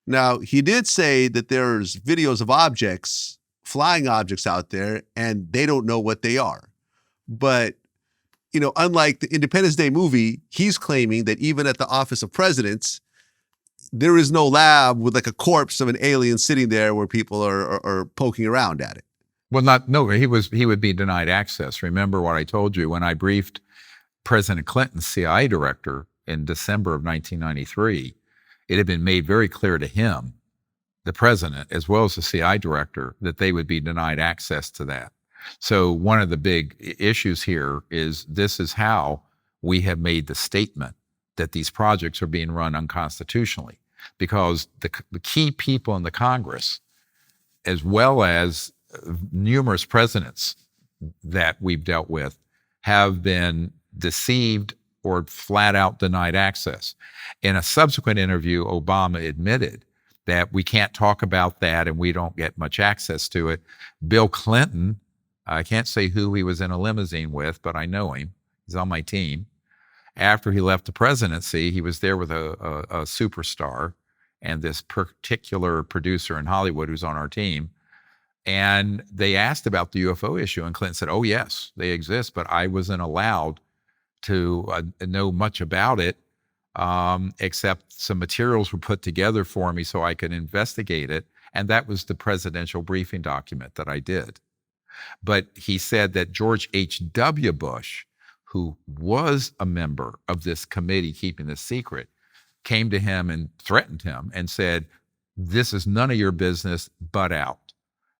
Now, he did say that there's videos of objects, flying objects out there, and they don't know what they are. But, unlike the Independence Day movie, he's claiming that even at the Office of Presidents, there is no lab with like a corpse of an alien sitting there where people are poking around at it. Well, he would be denied access. Remember what I told you when I briefed President Clinton's CIA director in December of 1993. It had been made very clear to him, the president, as well as the CIA director, that they would be denied access to that. So one of the big issues here is this is how we have made the statement that these projects are being run unconstitutionally, because the key people in the Congress, as well as numerous presidents that we've dealt with, have been deceived or flat out denied access. In a subsequent interview, Obama admitted that we can't talk about that and we don't get much access to it. Bill Clinton, I can't say who he was in a limousine with, but I know him. He's on my team. After he left the presidency, he was there with a superstar and this particular producer in Hollywood who's on our team. And they asked about the UFO issue, and Clinton said, oh, yes, they exist, but I wasn't allowed to know much about it, except some materials were put together for me so I could investigate it. And that was the presidential briefing document that I did. But he said that George H.W. Bush, who was a member of this committee keeping this secret, came to him and threatened him and said, this is none of your business, but out.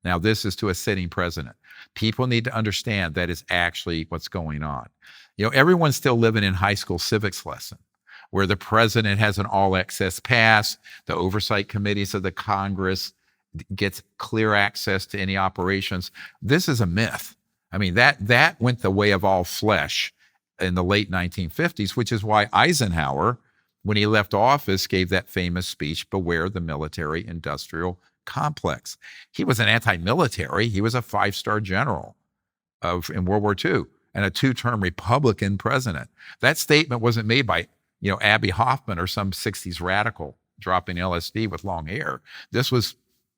Now, this is to a sitting president. People need to understand that is actually what's going on. Everyone's still living in high school civics lesson, where the president has an all access pass, the oversight committees of the Congress gets clear access to any operations. This is a myth. I mean, that went the way of all flesh in the late 1950s, which is why Eisenhower, when he left office, gave that famous speech, "Beware the military-industrial complex." He was an anti-military. He was a 5-star general in World War II and a 2-term Republican president. That statement wasn't made by, Abby Hoffman or some 60s radical dropping LSD with long hair. This was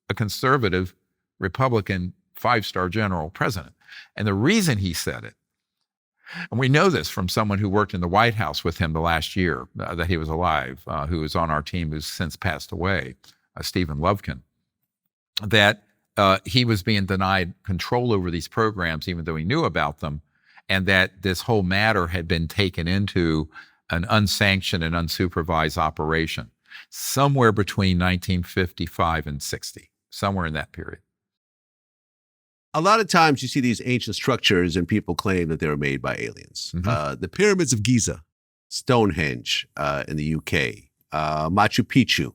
a conservative Republican 5-star general president. And the reason he said it, and we know this from someone who worked in the White House with him the last year that he was alive, who was on our team, who's since passed away, Stephen Lovkin, that he was being denied control over these programs, even though he knew about them, and that this whole matter had been taken into an unsanctioned and unsupervised operation somewhere between 1955 and 60, somewhere in that period. A lot of times you see these ancient structures and people claim that they were made by aliens. Mm-hmm. The pyramids of Giza, Stonehenge in the UK, Machu Picchu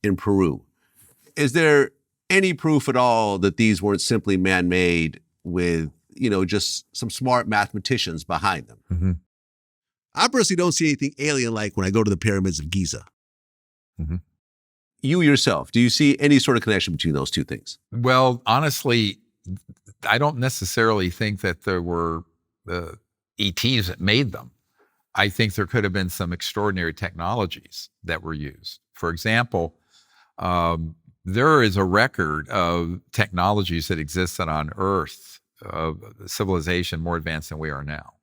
in Peru. Is there any proof at all that these weren't simply man-made with, just some smart mathematicians behind them? Mm-hmm. I personally don't see anything alien-like when I go to the pyramids of Giza. Mm-hmm. You yourself, do you see any sort of connection between those two things? Well, honestly, I don't necessarily think that there were ETs that made them. I think there could have been some extraordinary technologies that were used. For example, there is a record of technologies that existed on Earth, of civilization more advanced than we are now.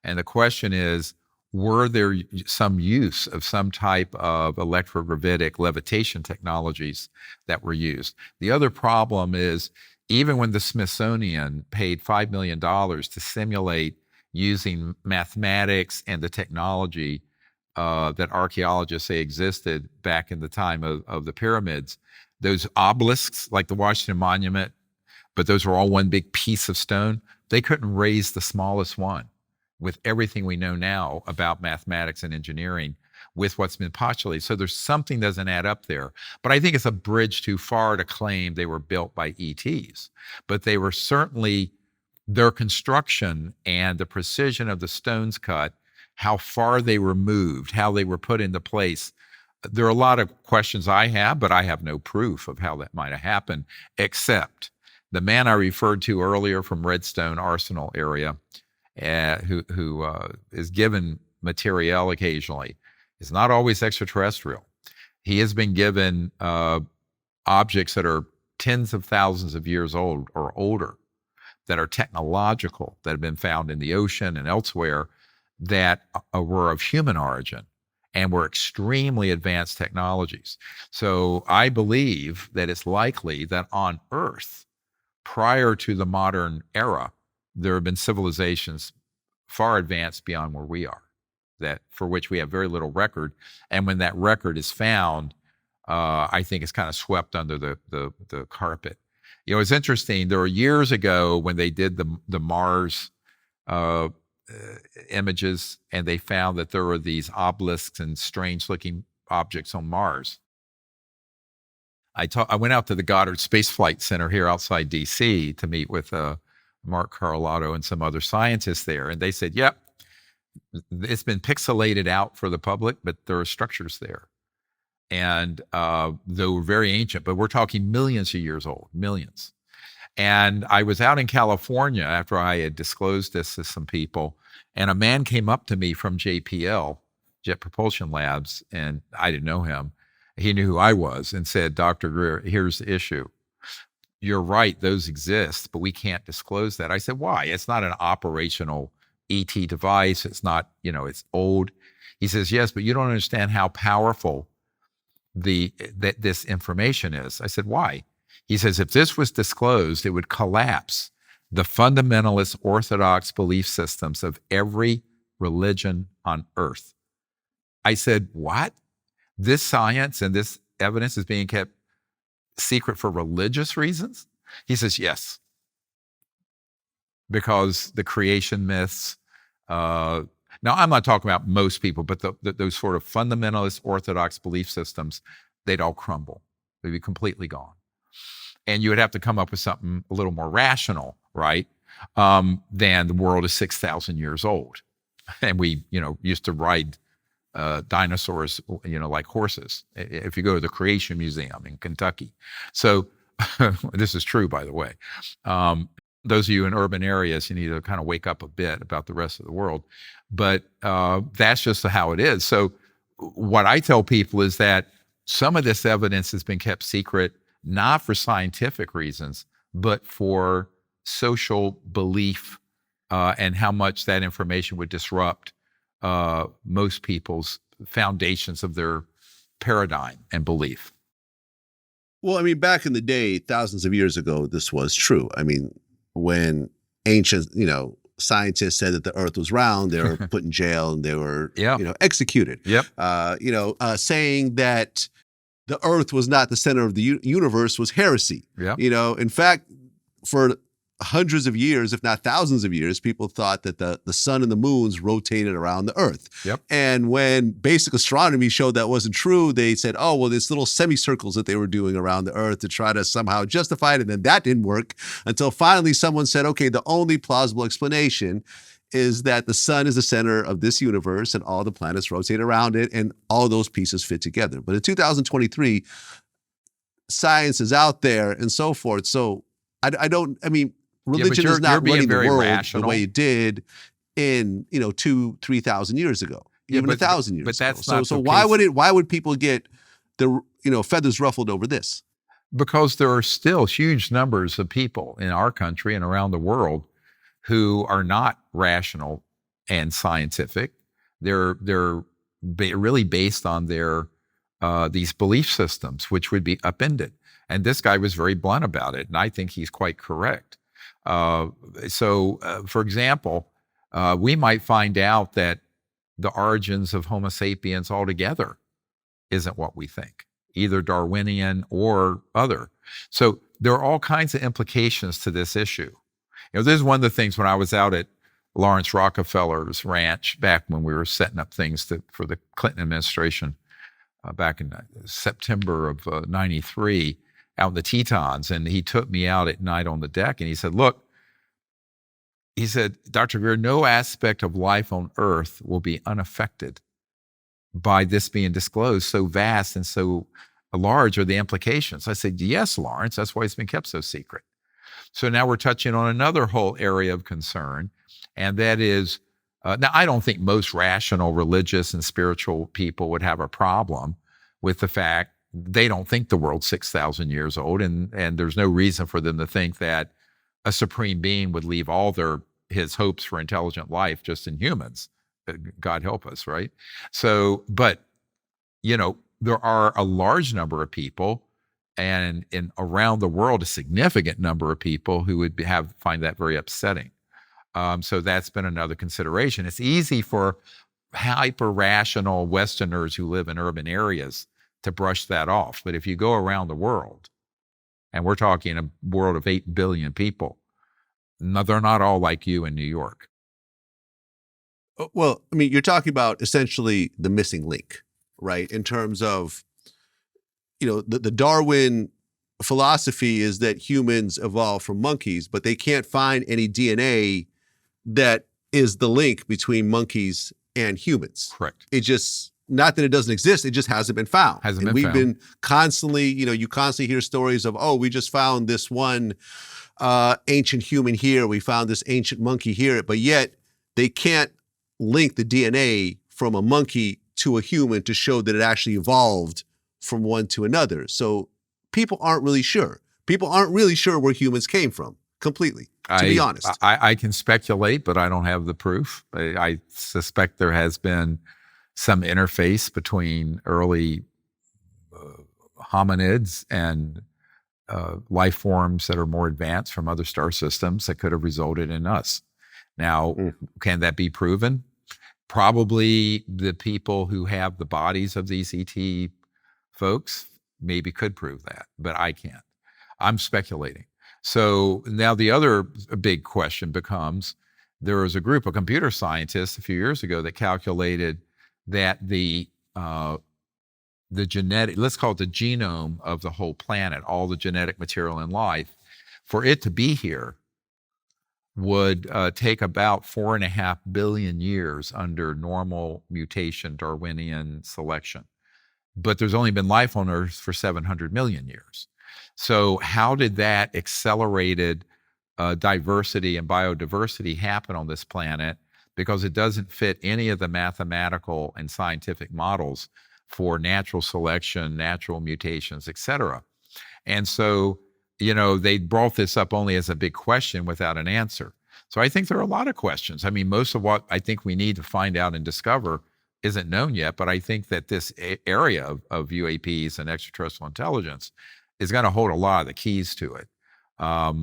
And the question is, were there some use of some type of electrogravitic levitation technologies that were used? The other problem is, even when the Smithsonian paid $5 million to simulate using mathematics and the technology that archaeologists say existed back in the time of the pyramids, those obelisks, like the Washington Monument, but those were all one big piece of stone, they couldn't raise the smallest one with everything we know now about mathematics and engineering with what's been postulated. So there's something that doesn't add up there. But I think it's a bridge too far to claim they were built by ETs. But they were certainly, their construction and the precision of the stones cut, how far they were moved, how they were put into place. There are a lot of questions I have, but I have no proof of how that might have happened, except the man I referred to earlier from Redstone Arsenal area, who is given materiel occasionally, is not always extraterrestrial. He has been given objects that are tens of thousands of years old or older, that are technological, that have been found in the ocean and elsewhere, that were of human origin and were extremely advanced technologies. So I believe that it's likely that on Earth, prior to the modern era, there have been civilizations far advanced beyond where we are, that for which we have very little record. And when that record is found, I think it's kind of swept under the carpet. It's interesting. There were years ago when they did the Mars images, and they found that there were these obelisks and strange-looking objects on Mars. I went out to the Goddard Space Flight Center here outside D.C. to meet with Mark Carlotta and some other scientists there, and they said, yep, it's been pixelated out for the public, but there are structures there. And they were very ancient, but we're talking millions of years old, millions. And I was out in California after I had disclosed this to some people, and a man came up to me from JPL, Jet Propulsion Labs, and I didn't know him. He knew who I was and said, Dr. Greer, here's the issue. You're right, those exist, but we can't disclose that. I said, why? It's not an operational ET device. It's not, it's old. He says, yes, but you don't understand how powerful that this information is. I said, why? He says, if this was disclosed, it would collapse the fundamentalist orthodox belief systems of every religion on earth. I said, what? This science and this evidence is being kept secret for religious reasons? He says, yes. Because the creation myths, now I'm not talking about most people, but those sort of fundamentalist orthodox belief systems, they'd all crumble. They'd be completely gone. And you would have to come up with something a little more rational, right? Than the world is 6,000 years old. And we, used to ride dinosaurs, like horses. If you go to the Creation Museum in Kentucky. So this is true, by the way. Those of you in urban areas, you need to kind of wake up a bit about the rest of the world. But that's just how it is. So what I tell people is that some of this evidence has been kept secret, not for scientific reasons, but for social belief and how much that information would disrupt most people's foundations of their paradigm and belief. Well, I mean, back in the day, thousands of years ago, this was true. I mean, when ancient, scientists said that the earth was round, they were put in jail and they were, executed. Yep. Saying that the earth was not the center of the universe was heresy. Yep. In fact, for hundreds of years, if not thousands of years, people thought that the sun and the moons rotated around the earth. Yep. And when basic astronomy showed that wasn't true, they said, oh, well, there's little semicircles that they were doing around the earth to try to somehow justify it. And then that didn't work until finally someone said, okay, the only plausible explanation is that the sun is the center of this universe and all the planets rotate around it and all those pieces fit together. But in 2023, science is out there and so forth. So religion is not running the world rational. The way it did in 2,000-3,000 years ago, even 1,000 years but that's ago. Not so why would people get the feathers ruffled over this? Because there are still huge numbers of people in our country and around the world who are not rational and scientific. They're really based on their these belief systems, which would be upended. And this guy was very blunt about it, and I think he's quite correct. For example, we might find out that the origins of Homo sapiens altogether isn't what we think, either Darwinian or other. So there are all kinds of implications to this issue. This is one of the things when I was out at Lawrence Rockefeller's ranch back when we were setting up things for the Clinton administration back in September of '93. Out in the Tetons, and he took me out at night on the deck, and he said, look, Dr. Greer, no aspect of life on Earth will be unaffected by this being disclosed. So vast and so large are the implications. I said, yes, Lawrence, that's why it's been kept so secret. So now we're touching on another whole area of concern, and that is, now I don't think most rational religious and spiritual people would have a problem with the fact they don't think the world's 6,000 years old, and there's no reason for them to think that a supreme being would leave all his hopes for intelligent life just in humans. God help us, right? So, but, there are a large number of people, and around the world, a significant number of people who would find that very upsetting. So that's been another consideration. It's easy for hyper-rational Westerners who live in urban areas to brush that off. But if you go around the world, and we're talking a world of 8 billion people, no, they're not all like you in New York. Well, I mean, you're talking about essentially the missing link, right? In terms of, the Darwin philosophy is that humans evolved from monkeys, but they can't find any DNA that is the link between monkeys and humans. Correct. It just, not that it doesn't exist, it just hasn't been found. We've been constantly, you constantly hear stories of, oh, we just found this one ancient human here, we found this ancient monkey here, but yet they can't link the DNA from a monkey to a human to show that it actually evolved from one to another. So people aren't really sure. People aren't really sure where humans came from completely, to be honest. I can speculate, but I don't have the proof. I suspect there has been some interface between early hominids and life forms that are more advanced from other star systems that could have resulted in us. Now, can that be proven? Probably the people who have the bodies of these ET folks maybe could prove that, but I can't. I'm speculating. So now the other big question becomes, there was a group of computer scientists a few years ago that calculated that the the genetic, let's call it the genome of the whole planet, all the genetic material in life, for it to be here would take about 4.5 billion years under normal mutation, Darwinian selection. But there's only been life on Earth for 700 million years. So how did that accelerated diversity and biodiversity happen on this planet? Because it doesn't fit any of the mathematical and scientific models for natural selection, natural mutations, et cetera. And so, they brought this up only as a big question without an answer. So I think there are a lot of questions. I mean, most of what I think we need to find out and discover isn't known yet, but I think that this area of UAPs and extraterrestrial intelligence is going to hold a lot of the keys to it,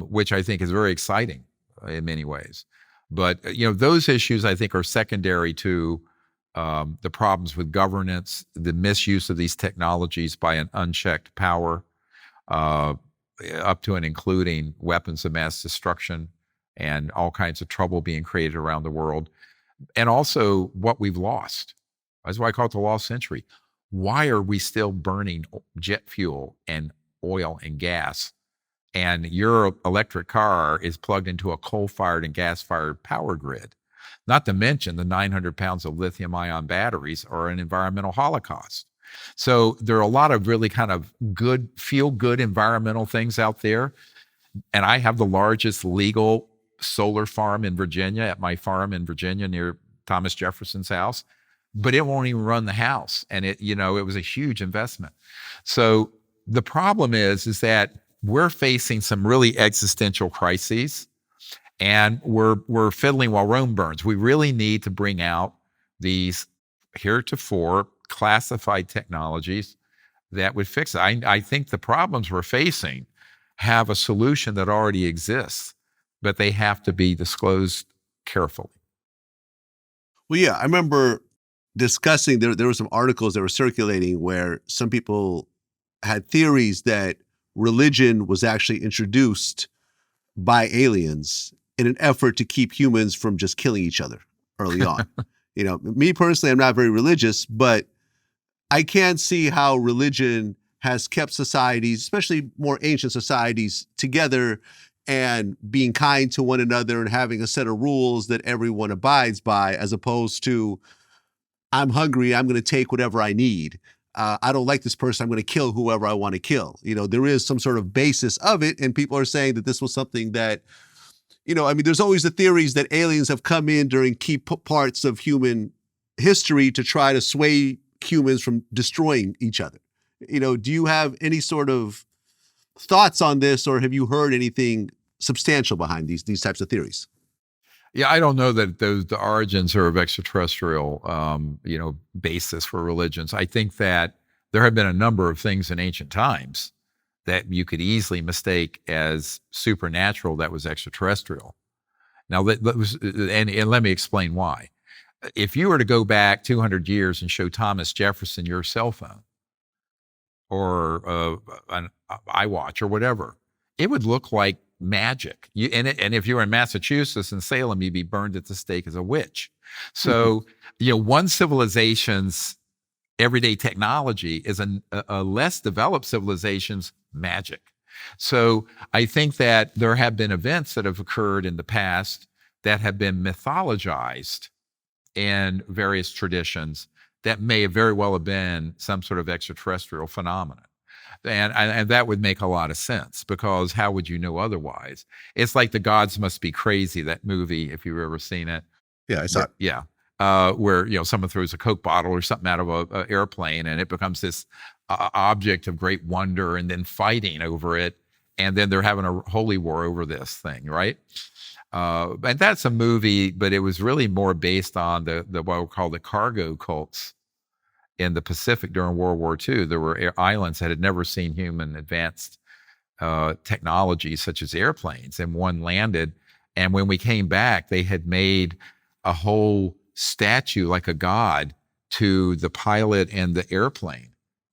which I think is very exciting in many ways. But, those issues I think are secondary to the problems with governance, the misuse of these technologies by an unchecked power, up to and including weapons of mass destruction and all kinds of trouble being created around the world. And also what we've lost. That's why I call it the lost century. Why are we still burning jet fuel and oil and gas? And your electric car is plugged into a coal-fired and gas-fired power grid. Not to mention the 900 pounds of lithium-ion batteries are an environmental holocaust. So there are a lot of really kind of good, feel-good environmental things out there. And I have the largest legal solar farm in Virginia, at my farm in Virginia near Thomas Jefferson's house, but it won't even run the house. And it was a huge investment. So the problem is that we're facing some really existential crises, and we're fiddling while Rome burns. We really need to bring out these heretofore classified technologies that would fix it. I think the problems we're facing have a solution that already exists, but they have to be disclosed carefully. Well, yeah, I remember discussing, there were some articles that were circulating where some people had theories that religion was actually introduced by aliens in an effort to keep humans from just killing each other early on. Me personally, I'm not very religious, but I can see how religion has kept societies, especially more ancient societies, together and being kind to one another and having a set of rules that everyone abides by, as opposed to, I'm hungry, I'm going to take whatever I need. I don't like this person, I'm going to kill whoever I want to kill. There is some sort of basis of it, and people are saying that this was something that, there's always the theories that aliens have come in during key parts of human history to try to sway humans from destroying each other. Do you have any sort of thoughts on this, or have you heard anything substantial behind these types of theories? Yeah, I don't know that the origins are of extraterrestrial, basis for religions. I think that there have been a number of things in ancient times that you could easily mistake as supernatural that was extraterrestrial. Now, let me explain why. If you were to go back 200 years and show Thomas Jefferson your cell phone or an iWatch or whatever, it would look like magic. And if you were in Massachusetts and Salem, you'd be burned at the stake as a witch. So, one civilization's everyday technology is a less developed civilization's magic. So I think that there have been events that have occurred in the past that have been mythologized in various traditions that may very well have been some sort of extraterrestrial phenomenon. And that would make a lot of sense, because how would you know otherwise? It's like The Gods Must Be Crazy, that movie, if you've ever seen it. Yeah, I saw it. Yeah. Where someone throws a Coke bottle or something out of an airplane, and it becomes this object of great wonder, and then fighting over it, and then they're having a holy war over this thing, right? And that's a movie, but it was really more based on the what we call the cargo cults in the Pacific during World War II. There were islands that had never seen human advanced technology such as airplanes, and one landed, and when we came back, they had made a whole statue like a god to the pilot and the airplane.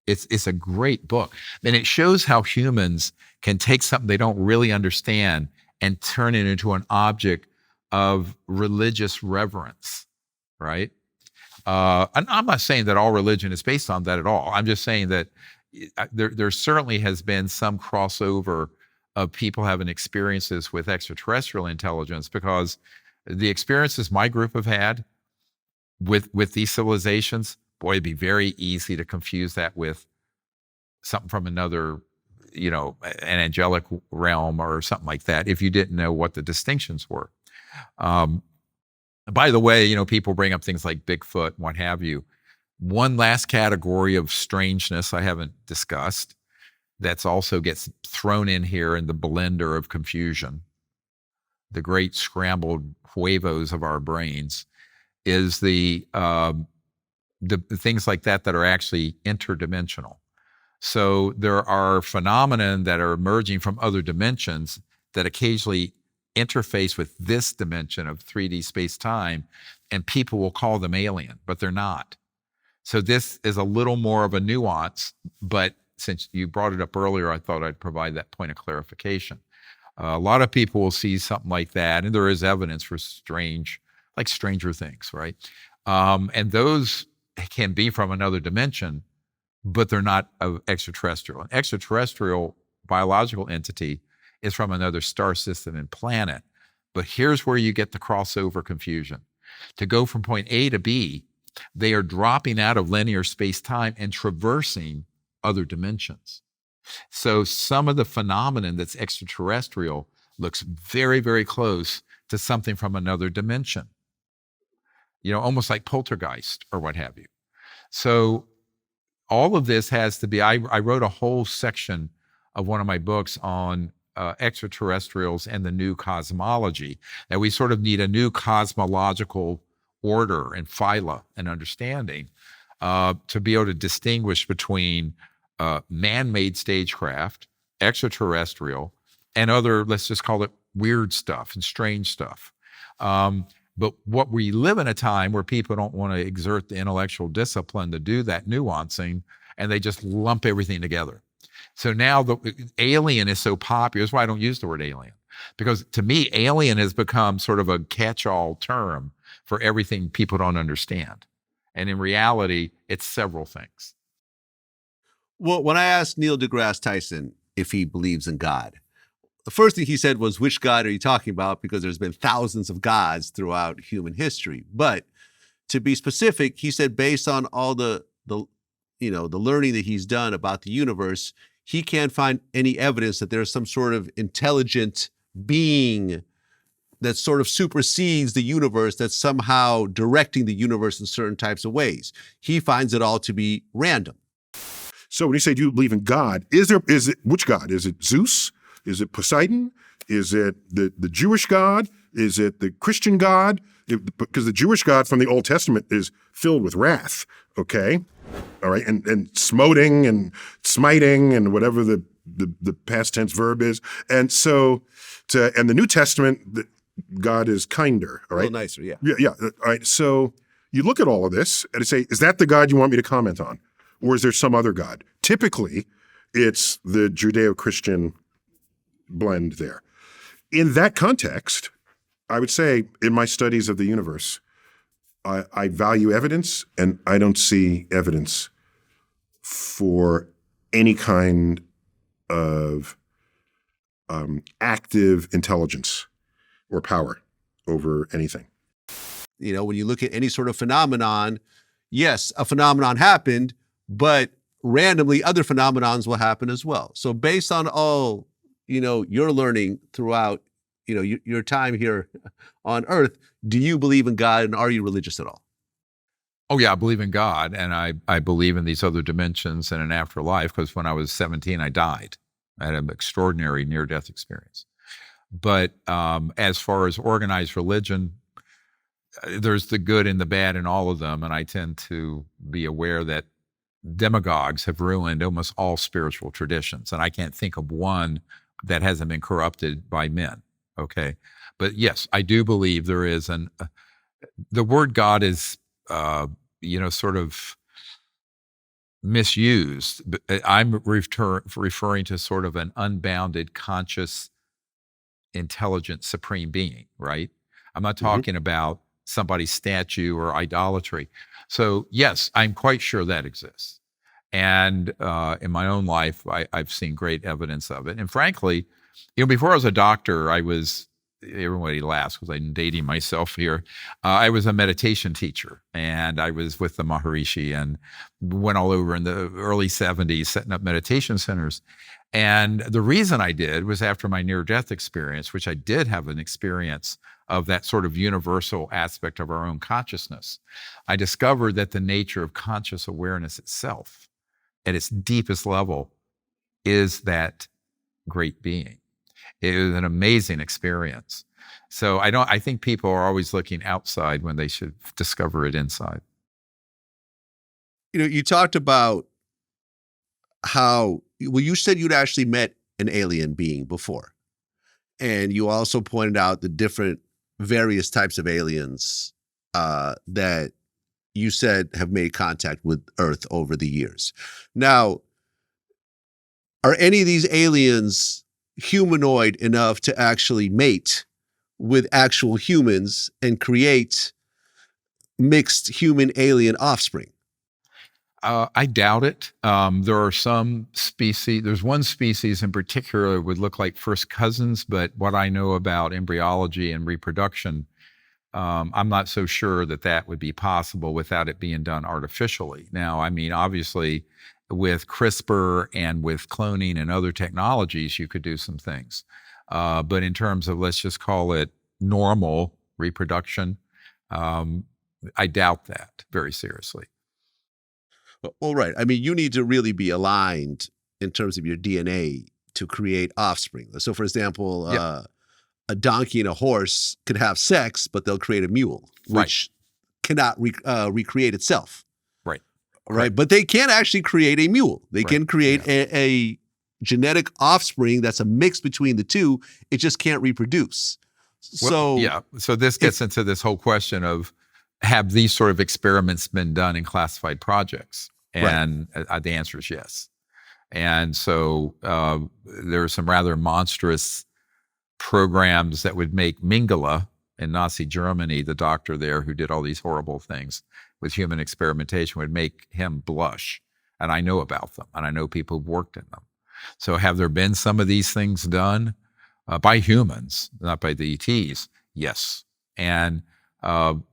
It's a great book, and it shows how humans can take something they don't really understand and turn it into an object of religious reverence, right? And I'm not saying that all religion is based on that at all. I'm just saying that there certainly has been some crossover of people having experiences with extraterrestrial intelligence, because the experiences my group have had with these civilizations, boy, it'd be very easy to confuse that with something from another, an angelic realm or something like that, if you didn't know what the distinctions were. By the way, people bring up things like Bigfoot and what have you. One last category of strangeness I haven't discussed that's also gets thrown in here in the blender of confusion, the great scrambled huevos of our brains, is the things like that are actually interdimensional. So there are phenomena that are emerging from other dimensions that occasionally interface with this dimension of 3D space-time, and people will call them alien, but they're not. So this is a little more of a nuance, but since you brought it up earlier, I thought I'd provide that point of clarification. A lot of people will see something like that, and there is evidence for stranger things, right? And those can be from another dimension, but they're not extraterrestrial. An extraterrestrial biological entity is from another star system and planet. But here's where you get the crossover confusion. To go from point A to B, they are dropping out of linear space-time and traversing other dimensions. So some of the phenomenon that's extraterrestrial looks very, very close to something from another dimension, almost like poltergeist or what have you. So all of this has to be, I wrote a whole section of one of my books on extraterrestrials and the new cosmology, that we sort of need a new cosmological order and phyla and understanding to be able to distinguish between man-made stagecraft, extraterrestrial, and other, let's just call it weird stuff and strange stuff. But what we live in a time where people don't want to exert the intellectual discipline to do that nuancing, and they just lump everything together. So now the alien is so popular. That's why I don't use the word alien, because to me, alien has become sort of a catch-all term for everything people don't understand. And in reality, it's several things. Well, when I asked Neil deGrasse Tyson if he believes in God, the first thing he said was, which God are you talking about? Because there's been thousands of gods throughout human history. But to be specific, he said based on all the learning that he's done about the universe, he can't find any evidence that there's some sort of intelligent being that sort of supersedes the universe, that's somehow directing the universe in certain types of ways. He finds it all to be random. So when you say, do you believe in God, is it which God? Is it Zeus? Is it Poseidon? Is it the Jewish God? Is it the Christian God? Because the Jewish God from the Old Testament is filled with wrath, okay? All right, and smoting and smiting and whatever the past tense verb is. And so, and the New Testament, God is kinder, all right? A little nicer, yeah. Yeah, all right. So you look at all of this and say, is that the God you want me to comment on? Or is there some other God? Typically, it's the Judeo-Christian blend there. In that context, I would say in my studies of the universe, I value evidence, and I don't see evidence for any kind of active intelligence or power over anything. When you look at any sort of phenomenon, yes, a phenomenon happened, but randomly other phenomenons will happen as well. So based on all, your learning throughout, your time here on Earth, do you believe in God, and are you religious at all? Oh yeah, I believe in God, and I believe in these other dimensions and an afterlife, because when I was 17, I died. I had an extraordinary near-death experience. But as far as organized religion, there's the good and the bad in all of them, and I tend to be aware that demagogues have ruined almost all spiritual traditions, and I can't think of one that hasn't been corrupted by men, okay? But yes, I do believe there is the word God is, sort of misused. I'm referring to sort of an unbounded, conscious, intelligent, supreme being, right? I'm not talking about somebody's statue or idolatry. So yes, I'm quite sure that exists. And in my own life, I've seen great evidence of it. And frankly, before I was a doctor, everybody laughs because I'm dating myself here. I was a meditation teacher, and I was with the Maharishi and went all over in the early 70s setting up meditation centers. And the reason I did was after my near-death experience, which I did have an experience of that sort of universal aspect of our own consciousness. I discovered that the nature of conscious awareness itself, at its deepest level, is that great being. It was an amazing experience. So I think people are always looking outside when they should discover it inside. You talked about how, well, you said you'd actually met an alien being before. And you also pointed out the different various types of aliens that you said have made contact with Earth over the years. Now, are any of these aliens humanoid enough to actually mate with actual humans and create mixed human alien offspring? I doubt it. There are some species, there's one species in particular that would look like first cousins, but what I know about embryology and reproduction, I'm not so sure that that would be possible without it being done artificially. Now, I mean, obviously, with CRISPR and with cloning and other technologies, you could do some things. But in terms of, let's just call it normal reproduction, I doubt that very seriously. Well, right. I mean, you need to really be aligned in terms of your DNA to create offspring. So, for example, a donkey and a horse could have sex, but they'll create a mule, which cannot recreate itself. Right. But they can actually create a mule. They can create a genetic offspring that's a mix between the two. It just can't reproduce. So this gets into this whole question of, have these sort of experiments been done in classified projects? And the answer is yes. And so there are some rather monstrous programs that would make Mengele in Nazi Germany, the doctor there who did all these horrible things with human experimentation, would make him blush. And I know about them, and I know people who've worked in them. So have there been some of these things done by humans, not by the ETs? Yes. And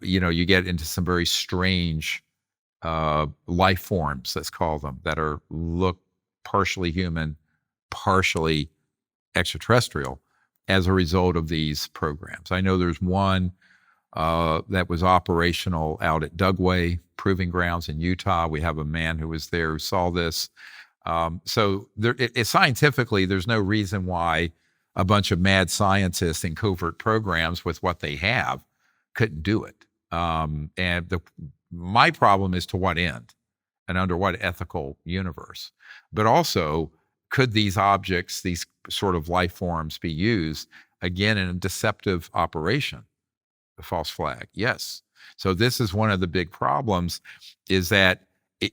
you get into some very strange life forms, let's call them, that look partially human, partially extraterrestrial as a result of these programs. I know there's one that was operational out at Dugway Proving Grounds in Utah. We have a man who was there who saw this. So scientifically, there's no reason why a bunch of mad scientists in covert programs with what they have couldn't do it. My problem is to what end and under what ethical universe. But also, could these objects, these sort of life forms, be used, again, in a deceptive operation? The false flag, yes. So this is one of the big problems, is that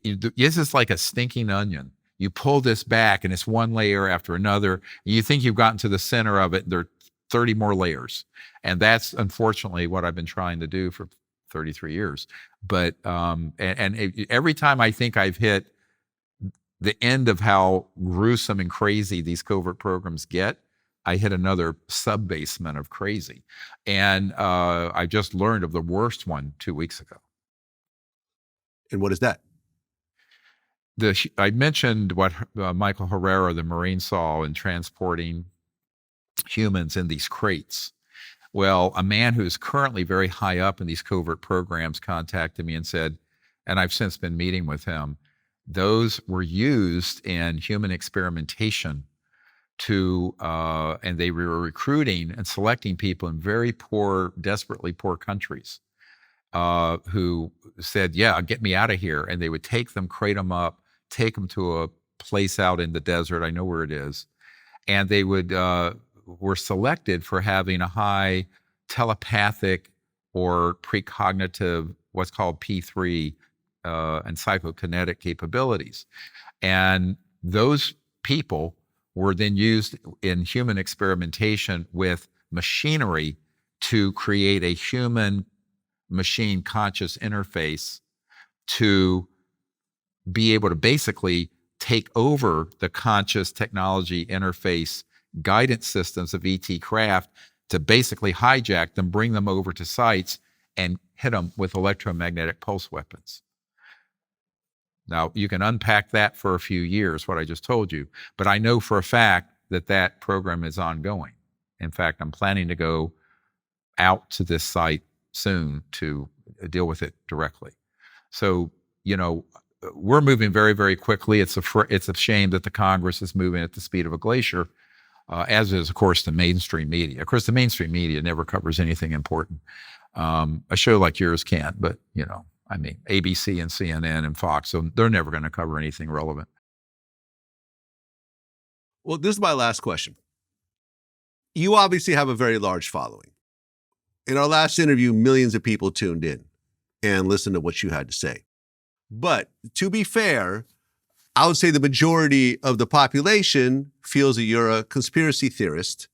this is like a stinking onion. You pull this back, and it's one layer after another. You think you've gotten to the center of it, and there are 30 more layers. And that's unfortunately what I've been trying to do for 33 years. But every time I think I've hit the end of how gruesome and crazy these covert programs get, I hit another sub-basement of crazy. And I just learned of the worst one 2 weeks ago. And what is that? I mentioned what Michael Herrera, the Marine, saw in transporting humans in these crates. Well, a man who's currently very high up in these covert programs contacted me and said, and I've since been meeting with him, those were used in human experimentation and they were recruiting and selecting people in very poor, desperately poor countries who said, yeah, get me out of here. And they would take them, crate them up, take them to a place out in the desert. I know where it is. And they were selected for having a high telepathic or precognitive, what's called P3, and psychokinetic capabilities. And those people were then used in human experimentation with machinery to create a human machine conscious interface to be able to basically take over the conscious technology interface guidance systems of ET craft to basically hijack them, bring them over to sites, and hit them with electromagnetic pulse weapons. Now, you can unpack that for a few years, what I just told you, but I know for a fact that that program is ongoing. In fact, I'm planning to go out to this site soon to deal with it directly. So, you know, we're moving very, very quickly. It's a shame that the Congress is moving at the speed of a glacier, as is, of course, the mainstream media. Of course, the mainstream media never covers anything important. A show like yours can't, but, you know, I mean, ABC and CNN and Fox, so they're never going to cover anything relevant. Well, this is my last question. You obviously have a very large following. In our last interview, millions of people tuned in and listened to what you had to say. But to be fair, I would say the majority of the population feels that you're a conspiracy theorist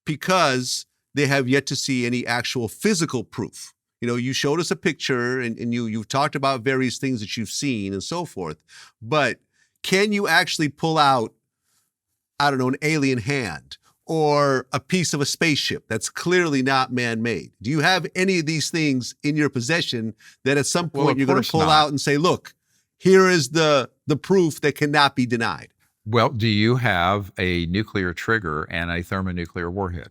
because they have yet to see any actual physical proof. You know, you showed us a picture and you've talked about various things that you've seen and so forth, but can you actually pull out, I don't know, an alien hand or a piece of a spaceship that's clearly not man-made? Do you have any of these things in your possession that at some point you're going to pull out and say, look, here is the proof that cannot be denied? Well, do you have a nuclear trigger and a thermonuclear warhead?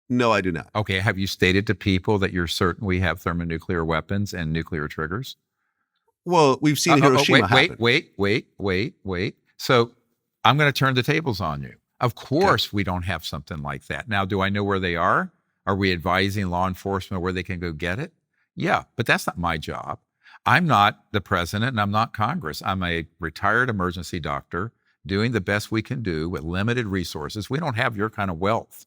No, I do not. Okay, have you stated to people that you're certain we have thermonuclear weapons and nuclear triggers? Well, we've seen Hiroshima happen. Wait. So I'm going to turn the tables on you. Of course, we don't have something like that. Now, do I know where they are? Are we advising law enforcement where they can go get it? Yeah, but that's not my job. I'm not the president and I'm not Congress. I'm a retired emergency doctor doing the best we can do with limited resources. We don't have your kind of wealth.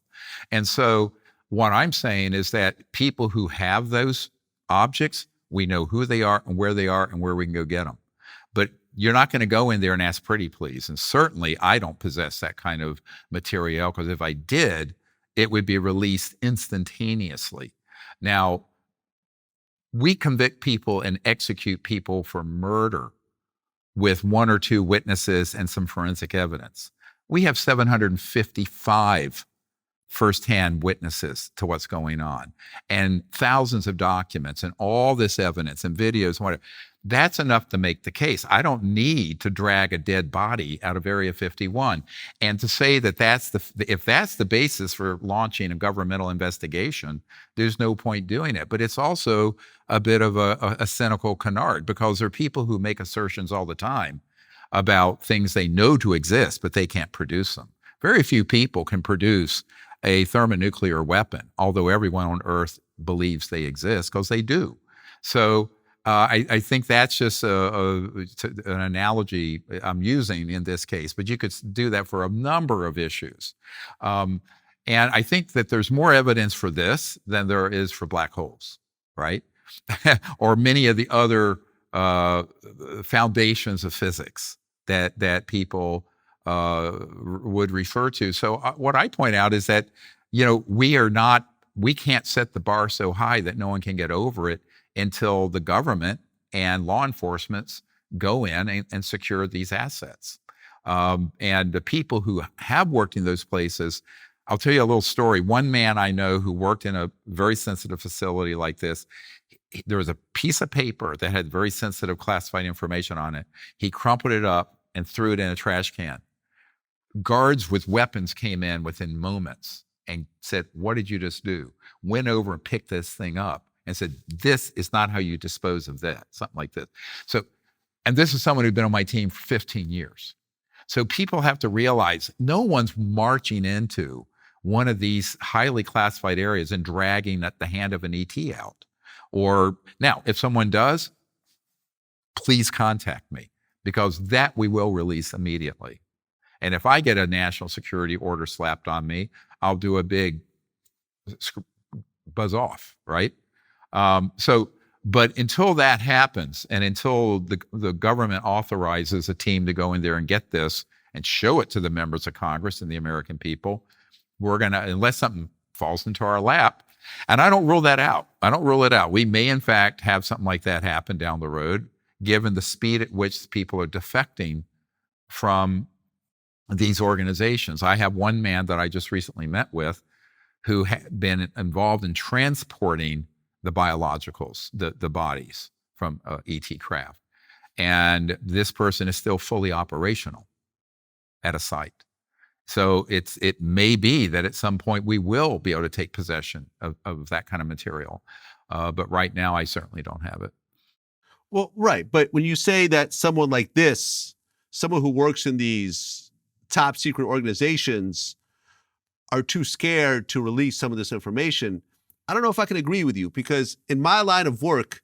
And so what I'm saying is that people who have those objects, we know who they are and where we can go get them. But you're not going to go in there and ask pretty please. And certainly I don't possess that kind of material, because if I did, it would be released instantaneously. Now, we convict people and execute people for murder with 1 or 2 witnesses and some forensic evidence. We have 755 firsthand witnesses to what's going on and thousands of documents and all this evidence and videos and whatever. That's enough to make the case. I don't need to drag a dead body out of Area 51. And to say that if that's the basis for launching a governmental investigation, there's no point doing it. But it's also a bit of a cynical canard, because there are people who make assertions all the time about things they know to exist, but they can't produce them. Very few people can produce a thermonuclear weapon, although everyone on Earth believes they exist, because they do. So I think that's just an analogy I'm using in this case, but you could do that for a number of issues. And I think that there's more evidence for this than there is for black holes, right? Or many of the other foundations of physics that people would refer to. So what I point out is that, you know, we can't set the bar so high that no one can get over it until the government and law enforcement go in and secure these assets. And the people who have worked in those places, I'll tell you a little story. One man I know who worked in a very sensitive facility like this, there was a piece of paper that had very sensitive classified information on it. He crumpled it up and threw it in a trash can. Guards with weapons came in within moments and said, "What did you just do?" Went over and picked this thing up and said, "This is not how you dispose of that," something like this. So, and this is someone who'd been on my team for 15 years. So people have to realize no one's marching into one of these highly classified areas and dragging the hand of an ET out. Or now, if someone does, please contact me, because that we will release immediately. And if I get a national security order slapped on me, I'll do a big buzz off, right? But until that happens, and until the government authorizes a team to go in there and get this and show it to the members of Congress and the American people, we're gonna, unless something falls into our lap, And I don't rule that out. I don't rule it out. We may, in fact, have something like that happen down the road, given the speed at which people are defecting from these organizations. I have one man that I just recently met with who had been involved in transporting the biologicals, the bodies from ET craft. And this person is still fully operational at a site. So it may be that at some point we will be able to take possession of that kind of material. But right now, I certainly don't have it. Well, right. But when you say that someone like this, someone who works in these top secret organizations are too scared to release some of this information, I don't know if I can agree with you, because in my line of work,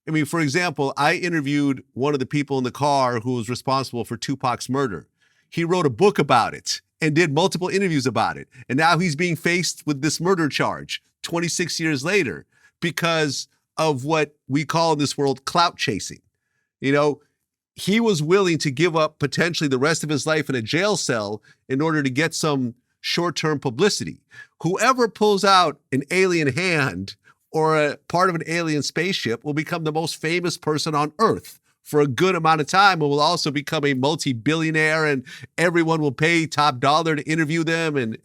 I mean, for example, I interviewed one of the people in the car who was responsible for Tupac's murder. He wrote a book about it and did multiple interviews about it. And now he's being faced with this murder charge 26 years later because of what we call in this world clout chasing. You know, he was willing to give up potentially the rest of his life in a jail cell in order to get some short-term publicity. Whoever pulls out an alien hand or a part of an alien spaceship will become the most famous person on Earth for a good amount of time, and will also become a multi-billionaire, and everyone will pay top dollar to interview them and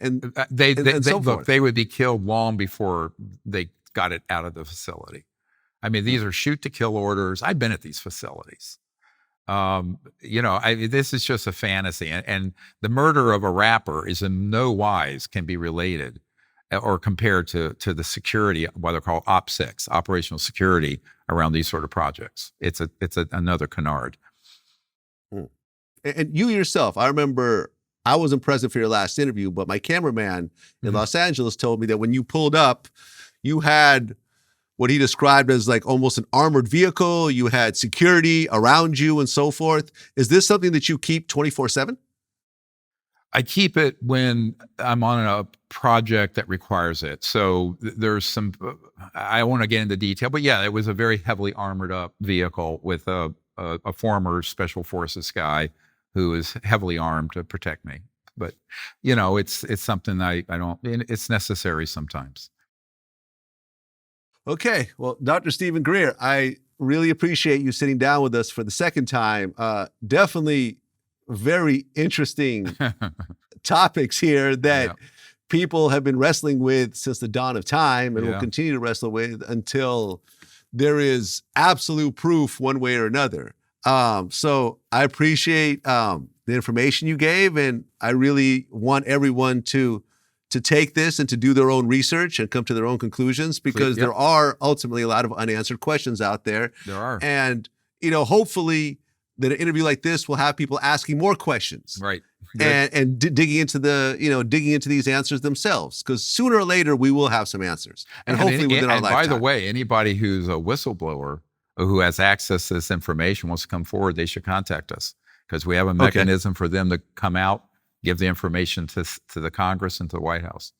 so forth. Look, they would be killed long before they got it out of the facility. I mean, these are shoot to kill orders. I've been at these facilities. This is just a fantasy, and the murder of a rapper is in no wise can be related or compared to the security, what they're called OPSEC, operational security around these sort of projects. It's another canard. And you yourself, I remember I wasn't present for your last interview, but my cameraman in Los Angeles told me that when you pulled up, you had what he described as like almost an armored vehicle. You had security around you and so forth. Is this something that you keep 24/7? I keep it when I'm on a project that requires it. So there's some, I won't get into detail, but yeah, it was a very heavily armored up vehicle with a former special forces guy who is heavily armed to protect me. But, it's something I don't, it's necessary sometimes. Okay. Well, Dr. Stephen Greer, I really appreciate you sitting down with us for the second time. Definitely very interesting topics here that people have been wrestling with since the dawn of time and will continue to wrestle with until there is absolute proof one way or another. So I appreciate the information you gave, and I really want everyone to take this and to do their own research and come to their own conclusions, because there are ultimately a lot of unanswered questions out there. There are. And, hopefully that an interview like this will have people asking more questions. Right. And digging into digging into these answers themselves, because sooner or later we will have some answers, and hopefully within our lifetime. By the way, anybody who's a whistleblower or who has access to this information wants to come forward, they should contact us, because we have a mechanism for them to come out, give the information to the Congress and to the White House.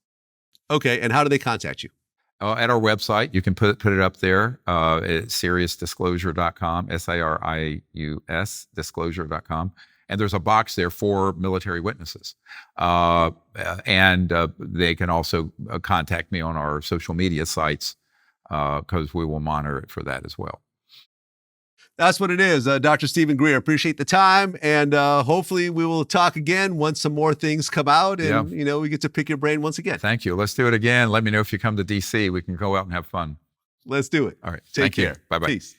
Okay, and how do they contact you? At our website, you can put it up there at SiriusDisclosure.com, SIRIUS disclosure.com. And there's a box there for military witnesses. And they can also contact me on our social media sites, because we will monitor it for that as well. That's what it is. Dr. Stephen Greer, appreciate the time. And hopefully we will talk again once some more things come out and, we get to pick your brain once again. Thank you. Let's do it again. Let me know if you come to DC. We can go out and have fun. Let's do it. All right. Take care. Bye-bye. Peace.